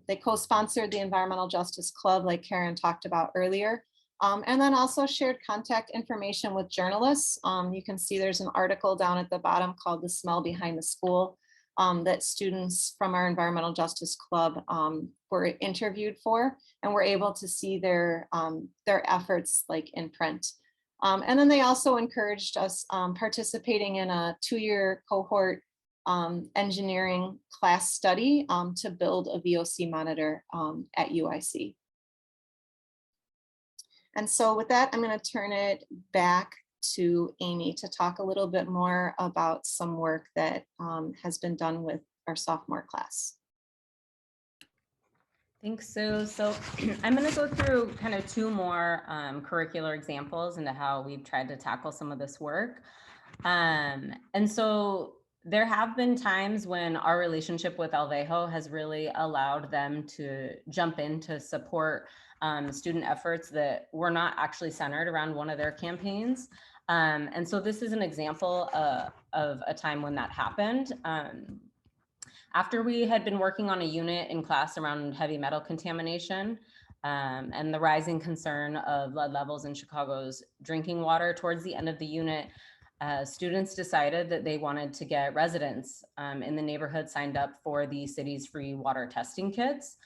Speaker 4: They co-sponsored the Environmental Justice Club, like Karen talked about earlier, and then also shared contact information with journalists. You can see there's an article down at the bottom called "The Smell Behind the School" that students from our Environmental Justice Club were interviewed for, and were able to see their efforts like in print. And then they also encouraged us participating in a 2-year cohort engineering class study to build a VOC monitor at UIC. And so with that, I'm going to turn it back to Amy to talk a little bit more about some work that has been done with our sophomore class.
Speaker 5: Thanks, Sue. So I'm going to go through kind of 2 more curricular examples into how we've tried to tackle some of this work. And so there have been times when our relationship with LVEJO has really allowed them to jump in to support student efforts that were not actually centered around one of their campaigns. And so this is an example of a time when that happened. After we had been working on a unit in class around heavy metal contamination and the rising concern of lead levels in Chicago's drinking water, towards the end of the unit, students decided that they wanted to get residents in the neighborhood signed up for the city's free water testing kits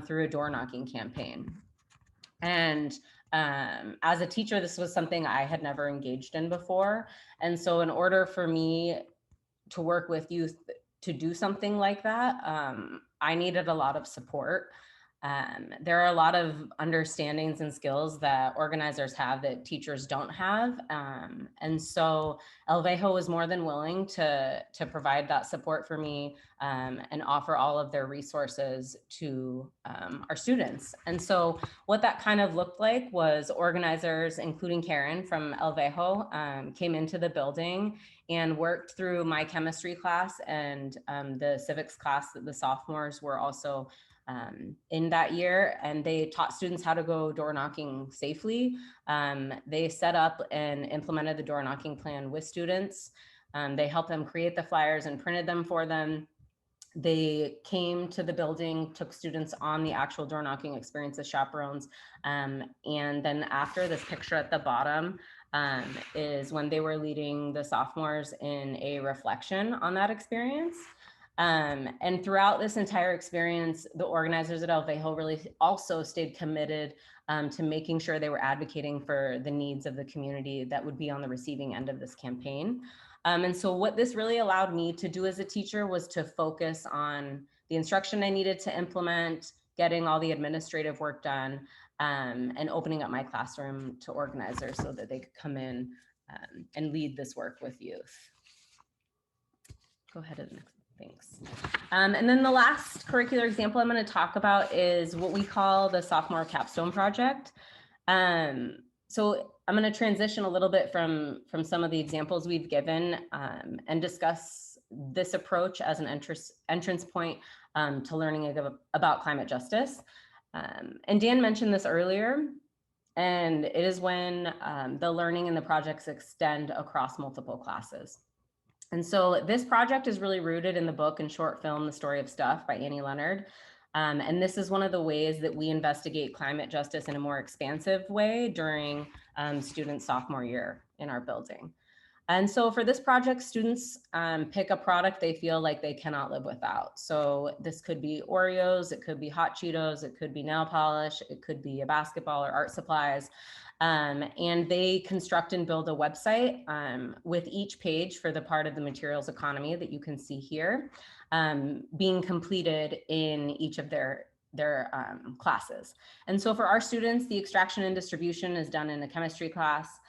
Speaker 5: through a door knocking campaign. And as a teacher, this was something I had never engaged in before. And so in order for me to work with youth to do something like that, I needed a lot of support. There are a lot of understandings and skills that organizers have that teachers don't have. And so LVEJO was more than willing to provide that support for me and offer all of their resources to our students. And so what that kind of looked like was organizers, including Karen from LVEJO, came into the building and worked through my chemistry class and the civics class that the sophomores were also in that year, and they taught students how to go door knocking safely. They set up and implemented the door knocking plan with students. They helped them create the flyers and printed them for them. They came to the building, took students on the actual door knocking experience as chaperones. And then after, this picture at the bottom is when they were leading the sophomores in a reflection on that experience. And throughout this entire experience, the organizers at LVEJO really also stayed committed to making sure they were advocating for the needs of the community that would be on the receiving end of this campaign. And so what this really allowed me to do as a teacher was to focus on the instruction I needed to implement, getting all the administrative work done, and opening up my classroom to organizers so that they could come in and lead this work with youth. Go ahead and next. Thanks. And then the last curricular example I'm going to talk about is what we call the sophomore capstone project. So I'm going to transition a little bit from some of the examples we've given and discuss this approach as an entrance point to learning about climate justice. And Dan mentioned this earlier, and it is when the learning and the projects extend across multiple classes. And so this project is really rooted in the book and short film, The Story of Stuff by Annie Leonard. And this is one of the ways that we investigate climate justice in a more expansive way during students' sophomore year in our building. And so for this project, students pick a product they feel like they cannot live without. So this could be Oreos, it could be hot Cheetos, it could be nail polish, it could be a basketball or art supplies. And they construct and build a website with each page for the part of the materials economy that you can see here being completed in each of their classes. And so for our students, the extraction and distribution is done in a chemistry class.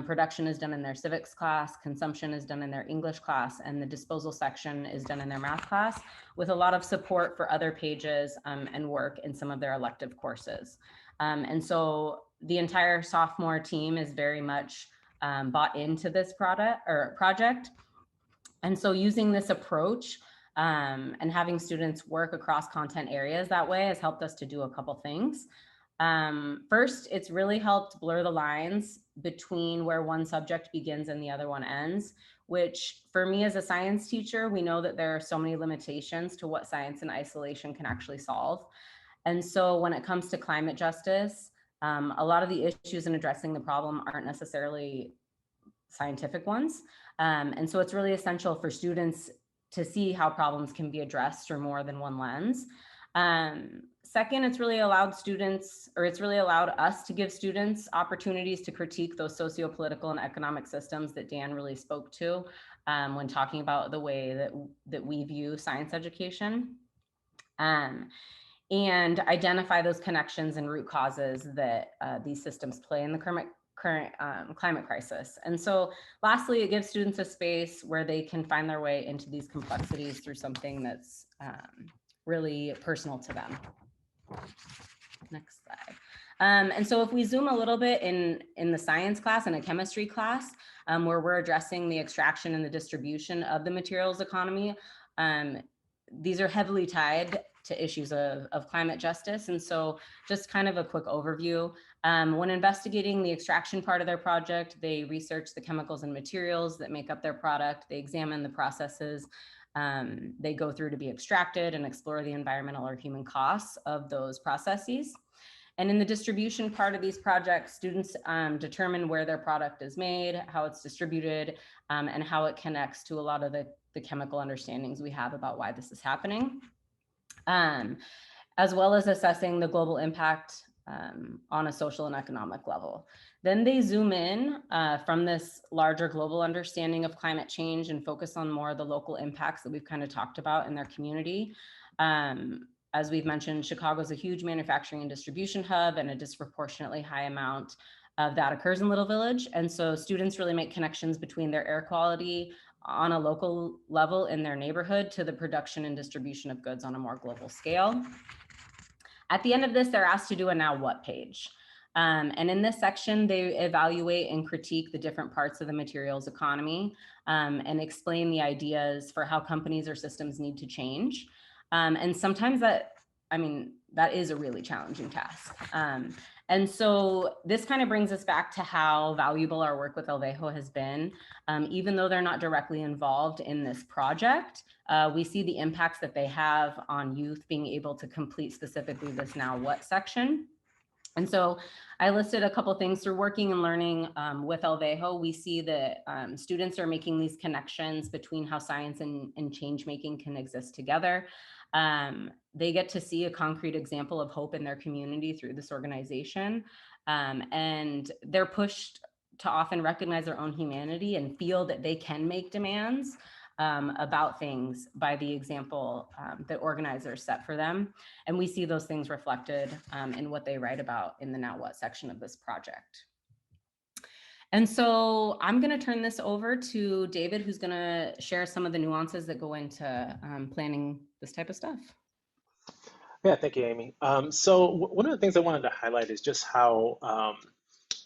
Speaker 5: Production is done in their civics class, consumption is done in their English class, and the disposal section is done in their math class, with a lot of support for other pages and work in some of their elective courses. And so the entire sophomore team is very much bought into this project. And so using this approach and having students work across content areas that way has helped us to do a couple things. First, it's really helped blur the lines between where one subject begins and the other one ends, which for me as a science teacher, we know that there are so many limitations to what science in isolation can actually solve. And so when it comes to climate justice, a lot of the issues in addressing the problem aren't necessarily scientific ones. And so it's really essential for students to see how problems can be addressed through more than one lens. Second, it's really allowed students, or it's really allowed us to give students opportunities to critique those socio-political and economic systems that Dan really spoke to when talking about the way that we view science education. And identify those connections and root causes that these systems play in the current climate crisis. And so lastly, it gives students a space where they can find their way into these complexities through something that's really personal to them. Next slide. And so if we zoom a little bit in the science class and a chemistry class, where we're addressing the extraction and the distribution of the materials economy, these are heavily tied to issues of climate justice. And so just kind of a quick overview. When investigating the extraction part of their project, they research the chemicals and materials that make up their product. They examine the processes they go through to be extracted and explore the environmental or human costs of those processes. And in the distribution part of these projects, students determine where their product is made, how it's distributed, and how it connects to a lot of the chemical understandings we have about why this is happening, as well as assessing the global impact on a social and economic level. Then they zoom in from this larger global understanding of climate change and focus on more of the local impacts that we've kind of talked about in their community. As we've mentioned, Chicago is a huge manufacturing and distribution hub, and a disproportionately high amount of that occurs in Little Village. And so students really make connections between their air quality on a local level in their neighborhood to the production and distribution of goods on a more global scale. At the end of this, they're asked to do a now what page. And in this section, they evaluate and critique the different parts of the materials economy and explain the ideas for how companies or systems need to change. And sometimes that is a really challenging task. And so this kind of brings us back to how valuable our work with LVEJO has been. Even though they're not directly involved in this project, we see the impacts that they have on youth being able to complete specifically this now what section. And so I listed a couple things through working and learning with LVEJO. We see that students are making these connections between how science and change making can exist together. They get to see a concrete example of hope in their community through this organization. And they're pushed to often recognize their own humanity and feel that they can make demands about things by the example that organizers set for them. And we see those things reflected in what they write about in the Now What section of this project. And so I'm going to turn this over to David, who's going to share some of the nuances that go into planning this type of stuff.
Speaker 2: Yeah, thank you, Amy. So one of the things I wanted to highlight is just how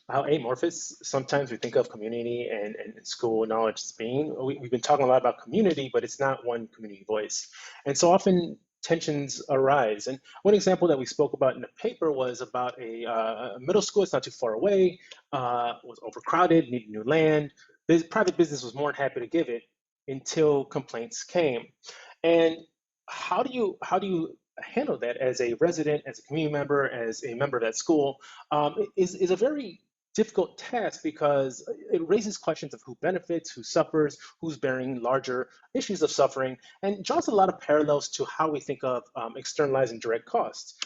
Speaker 2: amorphous sometimes we think of community and school knowledge as being. We've been talking a lot about community, but it's not one community voice. And so often tensions arise. And one example that we spoke about in the paper was about a middle school. It's not too far away, was overcrowded, needed new land. Private business was more than happy to give it until complaints came. And how do you handle that as a resident, as a community member, as a member of that school, is a very difficult task, because it raises questions of who benefits, who suffers, who's bearing larger issues of suffering, and draws a lot of parallels to how we think of externalizing direct costs.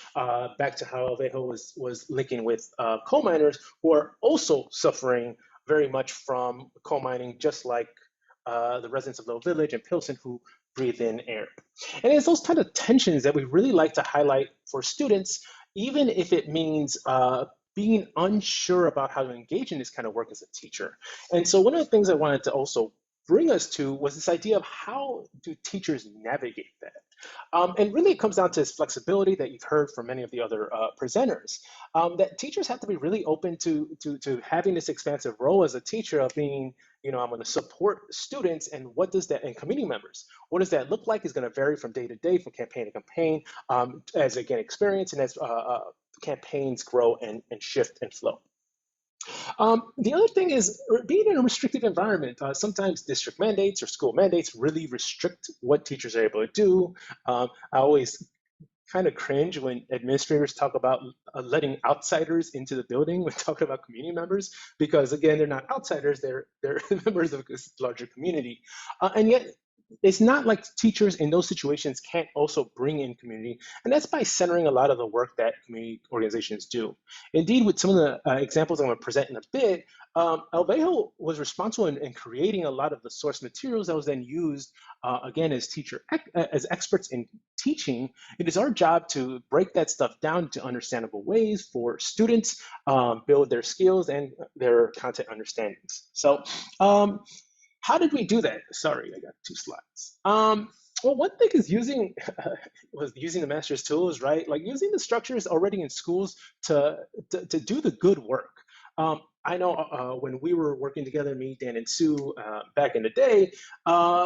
Speaker 2: Back to how LVEJO was linking with coal miners, who are also suffering very much from coal mining, just like the residents of Little Village and Pilsen who breathe in air. And it's those kind of tensions that we really like to highlight for students, even if it means being unsure about how to engage in this kind of work as a teacher. And so one of the things I wanted to also bring us to was this idea of how do teachers navigate that? And really it comes down to this flexibility that you've heard from many of the other presenters, that teachers have to be really open to having this expansive role as a teacher of being, I'm going to support students, and what does that, and community members, what does that look like is going to vary from day to day, from campaign to campaign, as again experience and as campaigns grow and shift and flow. The other thing is being in a restricted environment. Sometimes district mandates or school mandates really restrict what teachers are able to do. I always kind of cringe when administrators talk about letting outsiders into the building when talking about community members, because again, they're not outsiders, they're members of this larger community. And yet, it's not like teachers in those situations can't also bring in community, and that's by centering a lot of the work that community organizations do. Indeed, with some of the examples I'm going to present in a bit, LVEJO was responsible in creating a lot of the source materials that was then used, again, as experts in teaching. It is our job to break that stuff down into understandable ways for students, build their skills and their content understandings. So, how did we do that? Sorry, I got 2 slides. Well, one thing is using the master's tools, right? Like using the structures already in schools to do the good work. I know when we were working together, me, Dan, and Sue, back in the day,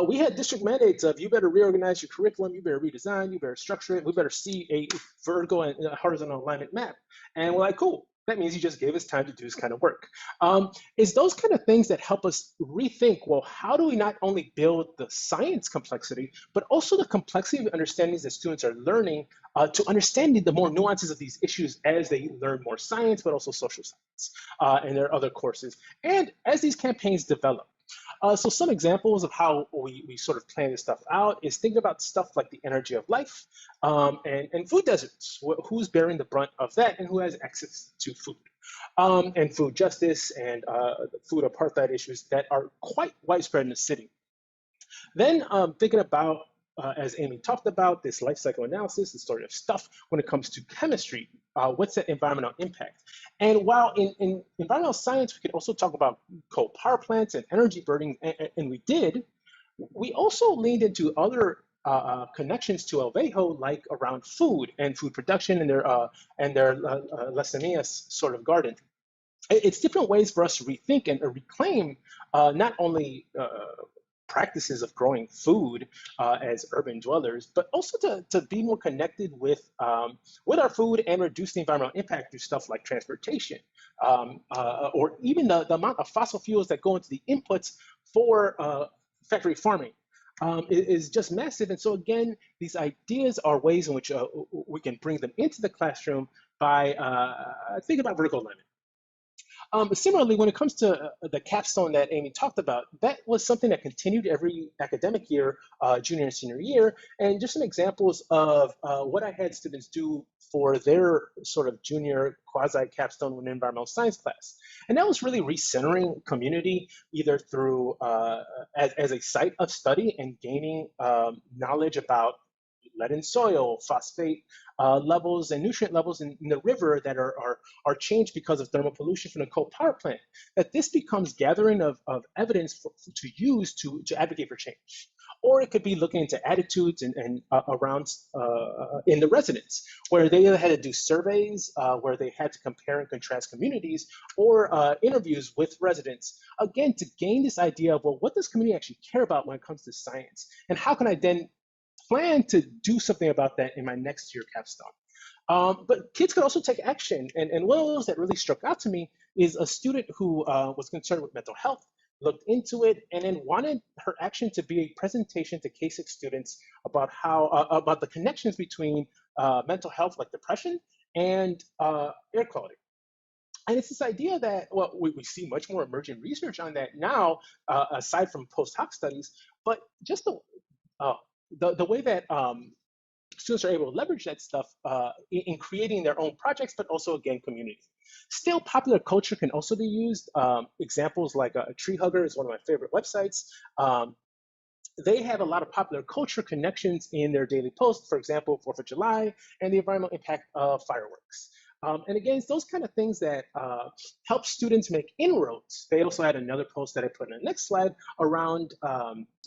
Speaker 2: we had district mandates of you better reorganize your curriculum, you better redesign, you better structure it, we better see a vertical and horizontal alignment map. And we're like, cool. That means you just gave us time to do this kind of work. It's those kind of things that help us rethink, well, how do we not only build the science complexity, but also the complexity of understandings that students are learning to understand the more nuances of these issues as they learn more science, but also social science and their other courses. And as these campaigns develop. So some examples of how we sort of plan this stuff out is thinking about stuff like the energy of life and food deserts. Who's bearing the brunt of that and who has access to food? And food justice and food apartheid issues that are quite widespread in the city. Then thinking about, as Amy talked about, this life cycle analysis, the story of stuff when it comes to chemistry, what's that environmental impact? And while in environmental science, we could also talk about coal power plants and energy burning, and we did, we also leaned into other connections to LVEJO, like around food and food production and their La Semillas sort of garden. It's different ways for us to rethink and reclaim not only practices of growing food as urban dwellers, but also to be more connected with our food and reduce the environmental impact through stuff like transportation, or even the amount of fossil fuels that go into the inputs for factory farming is just massive. And so again, these ideas are ways in which we can bring them into the classroom by thinking about vertical alignment. Similarly, when it comes to the capstone that Amy talked about, that was something that continued every academic year, junior and senior year. And just some examples of what I had students do for their sort of junior quasi-capstone in environmental science class. And that was really recentering community, either through as a site of study and gaining knowledge about lead in soil, phosphate levels, and nutrient levels in the river that are changed because of thermal pollution from the coal power plant. That this becomes gathering of evidence to use to advocate for change. Or it could be looking into attitudes and around in the residents, where they had to do surveys, where they had to compare and contrast communities, or interviews with residents, again, to gain this idea of, well, what does community actually care about when it comes to science? And how can I then plan to do something about that in my next year capstone? But kids could also take action. And one of those that really struck out to me is a student who was concerned with mental health, looked into it, and then wanted her action to be a presentation to K-6 students about how about the connections between mental health, like depression, and air quality. And it's this idea that, well, we see much more emergent research on that now, aside from post hoc studies, but just the way that students are able to leverage that stuff in creating their own projects, but also, again, community. Still, popular culture can also be used. Examples like Tree Hugger is one of my favorite websites. They have a lot of popular culture connections in their daily posts, for example, 4th of July and the environmental impact of fireworks. And again, it's those kind of things that help students make inroads. They also had another post that I put in the next slide around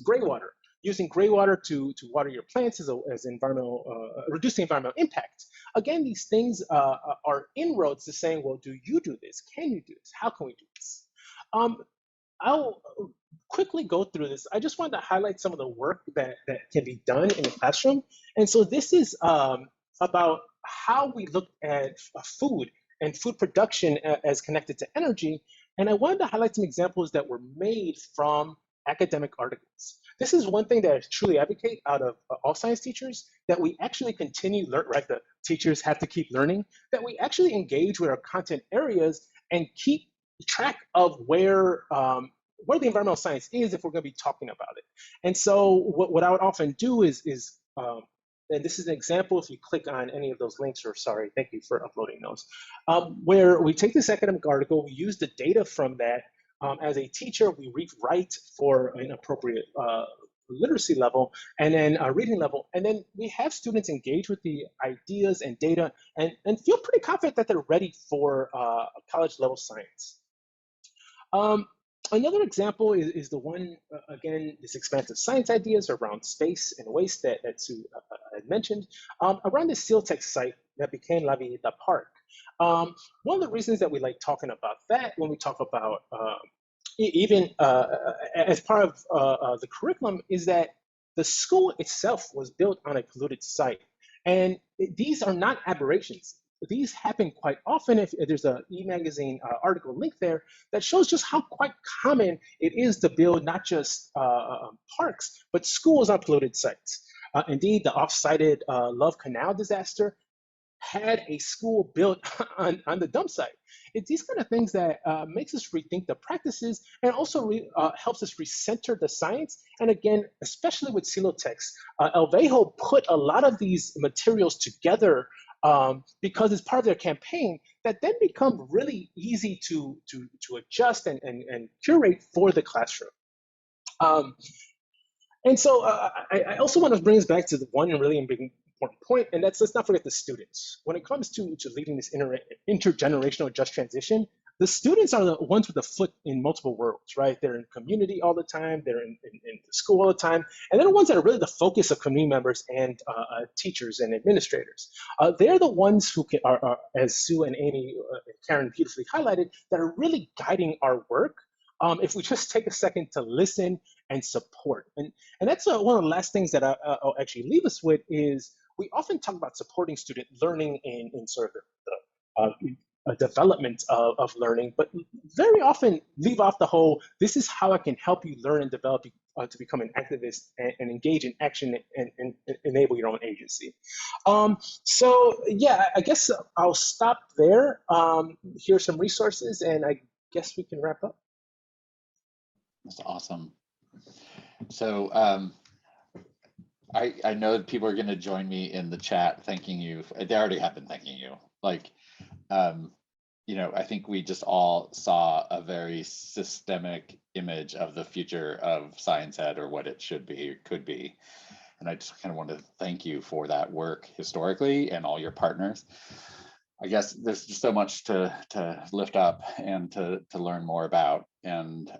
Speaker 2: gray water, using gray water to water your plants as environmental, reducing environmental impact. Again, these things are inroads to saying, well, do you do this? Can you do this? How can we do this? I'll quickly go through this. I just wanted to highlight some of the work that can be done in the classroom. And so this is about how we look at food and food production as connected to energy. And I wanted to highlight some examples that were made from academic articles. This is one thing that I truly advocate out of all science teachers, that we actually continue learn, right? The teachers have to keep learning, that we actually engage with our content areas and keep track of where the environmental science is if we're going to be talking about it. And so what I would often do is and this is an example, if you click on any of those links, or sorry, thank you for uploading those, where we take this academic article, we use the data from that. As a teacher, we rewrite for an appropriate literacy level and then a reading level. And then we have students engage with the ideas and data and feel pretty confident that they're ready for college level science. Another example is the one, again, this expansive science ideas around space and waste that Sue had mentioned, around the SealTech site that became LVEJO Park. One of the reasons that we like talking about that when we talk about even as part of the curriculum is that the school itself was built on a polluted site. And these are not aberrations. These happen quite often. If there's an e-magazine article link there that shows just how quite common it is to build not just parks, but schools on polluted sites. Indeed, the off-sited Love Canal disaster had a school built on the dump site. It's these kind of things that makes us rethink the practices and also helps us recenter the science. And again, especially with Silotex, LVEJO put a lot of these materials together because it's part of their campaign that then become really easy to adjust and curate for the classroom. And so I also want to bring us back to the one really big important point, and that's, let's not forget the students. When it comes to leading this intergenerational just transition, the students are the ones with the foot in multiple worlds, right? They're in community all the time, they're in the school all the time, and they're the ones that are really the focus of community members and teachers and administrators. They're the ones who are, as Sue and Amy and Karen beautifully highlighted, that are really guiding our work. If we just take a second to listen and support. And that's one of the last things that I'll actually leave us with is we often talk about supporting student learning in sort of the development of learning, but very often leave off the whole, this is how I can help you learn and develop to become an activist and engage in action and enable your own agency. So yeah, I guess I'll stop there. Here's some resources and I guess we can wrap up.
Speaker 1: That's awesome. So I know that people are going to join me in the chat thanking you. They already have been thanking you. Like, you know, I think we just all saw a very systemic image of the future of science ed, or what it should be, or could be. And I just kind of want to thank you for that work historically and all your partners. I guess there's just so much to lift up and to learn more about. And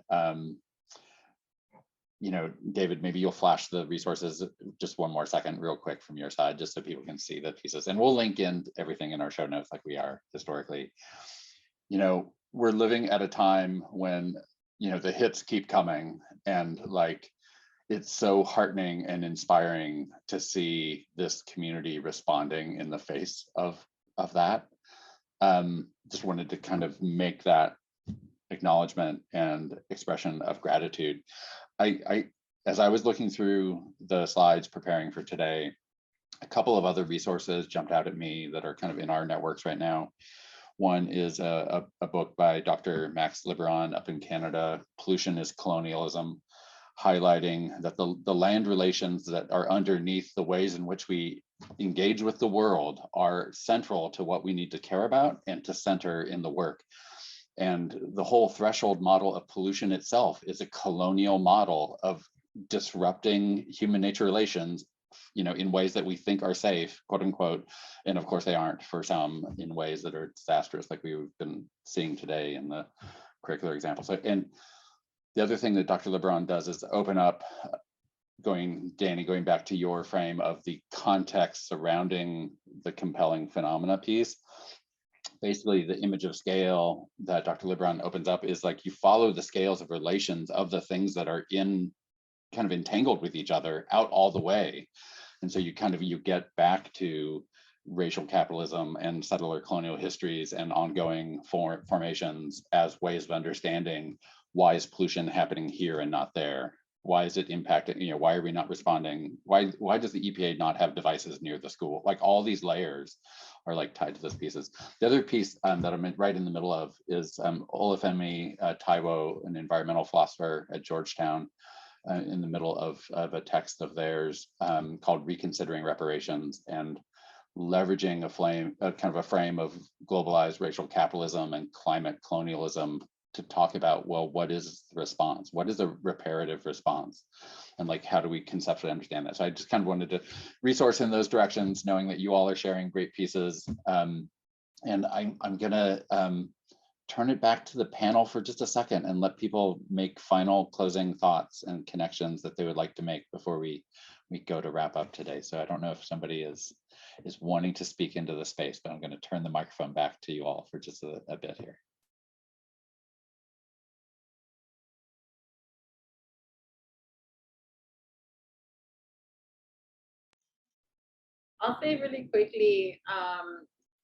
Speaker 1: you know, David, maybe you'll flash the resources just one more second real quick from your side, just so people can see the pieces. And we'll link in everything in our show notes like we are historically. You know, we're living at a time when, you know, the hits keep coming, and like, it's so heartening and inspiring to see this community responding in the face of that. Just wanted to kind of make that acknowledgement and expression of gratitude. As I was looking through the slides preparing for today, a couple of other resources jumped out at me that are kind of in our networks right now. One is a book by Dr. Max Liberace up in Canada, Pollution is Colonialism, highlighting that the land relations that are underneath the ways in which we engage with the world are central to what we need to care about and to center in the work. And the whole threshold model of pollution itself is a colonial model of disrupting human nature relations in ways that we think are safe, quote unquote, and of course they aren't for some, in ways that are disastrous, like we've been seeing today in the curricular example. So, and the other thing that Dr. LeBron does is open up, Danny, going back to your frame of the context surrounding the compelling phenomena piece. Basically, the image of scale that Dr. LeBron opens up is like you follow the scales of relations of the things that are kind of entangled with each other out all the way. And so you get back to racial capitalism and settler colonial histories and ongoing formations as ways of understanding why is pollution happening here and not there? Why is it impacting, why are we not responding? Why does the EPA not have devices near the school? Like all these layers are like tied to those pieces. The other piece that I'm right in the middle of is Olufemi Taiwo, an environmental philosopher at Georgetown, in the middle of a text of theirs called Reconsidering Reparations, and leveraging a frame of globalized racial capitalism and climate colonialism to talk about, well, what is the response? What is a reparative response? And like, how do we conceptually understand that? So I just kind of wanted to resource in those directions, knowing that you all are sharing great pieces. And I'm gonna turn it back to the panel for just a second and let people make final closing thoughts and connections that they would like to make before we go to wrap up today. So I don't know if somebody is wanting to speak into the space, but I'm going to turn the microphone back to you all for just a bit here.
Speaker 6: I'll say really quickly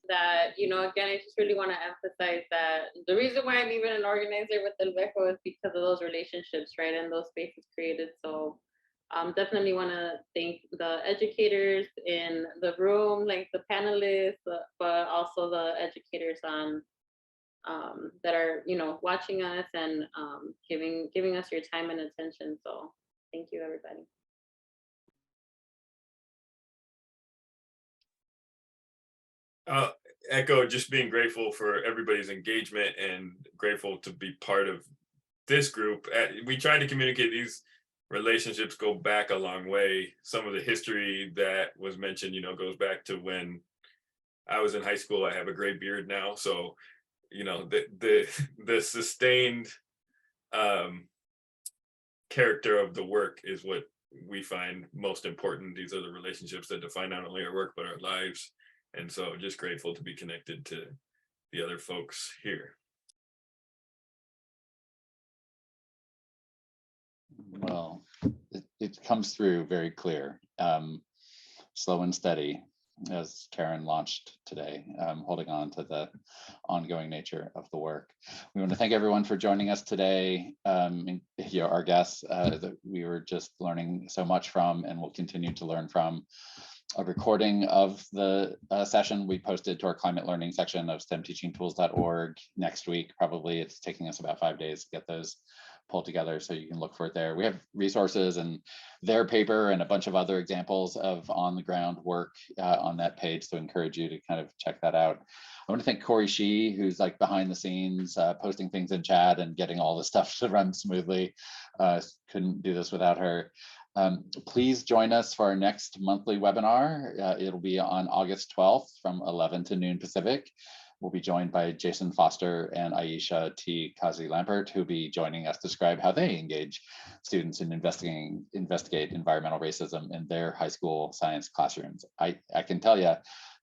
Speaker 6: that, again, I just really want to emphasize that the reason why I'm even an organizer with LVEJO is because of those relationships, right? And those spaces created. So definitely want to thank the educators in the room, like the panelists, but also the educators on that are, watching us and giving us your time and attention. So thank you, everybody.
Speaker 3: Echo just being grateful for everybody's engagement and grateful to be part of this group. We tried to communicate these relationships go back a long way. Some of the history that was mentioned, goes back to when I was in high school. I have a gray beard now, so the sustained character of the work is what we find most important. These are the relationships that define not only our work but our lives. And so just grateful to be connected to the other folks here.
Speaker 1: Well, it comes through very clear, slow and steady, as Karen launched today, holding on to the ongoing nature of the work. We want to thank everyone for joining us today. Our guests that we were just learning so much from and will continue to learn from. A recording of the session we posted to our climate learning section of stemteachingtools.org next week. Probably it's taking us about 5 days to get those pulled together, so you can look for it there. We have resources and their paper and a bunch of other examples of on the ground work on that page, so I encourage you to kind of check that out. I want to thank Corey Shee, who's like behind the scenes, posting things in chat and getting all the stuff to run smoothly. Couldn't do this without her. Please join us for our next monthly webinar. It'll be on August 12th from 11 to noon Pacific. We'll be joined by Jason Foster and Aisha T. Kazi-Lampert, who'll be joining us to describe how they engage students in investigate environmental racism in their high school science classrooms. I can tell you,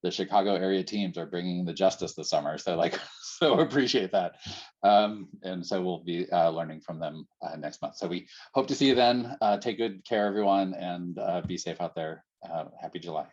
Speaker 1: the Chicago area teams are bringing the justice this summer, so appreciate that. And so we'll be learning from them next month. So we hope to see you then. Take good care, everyone, and be safe out there. Happy July.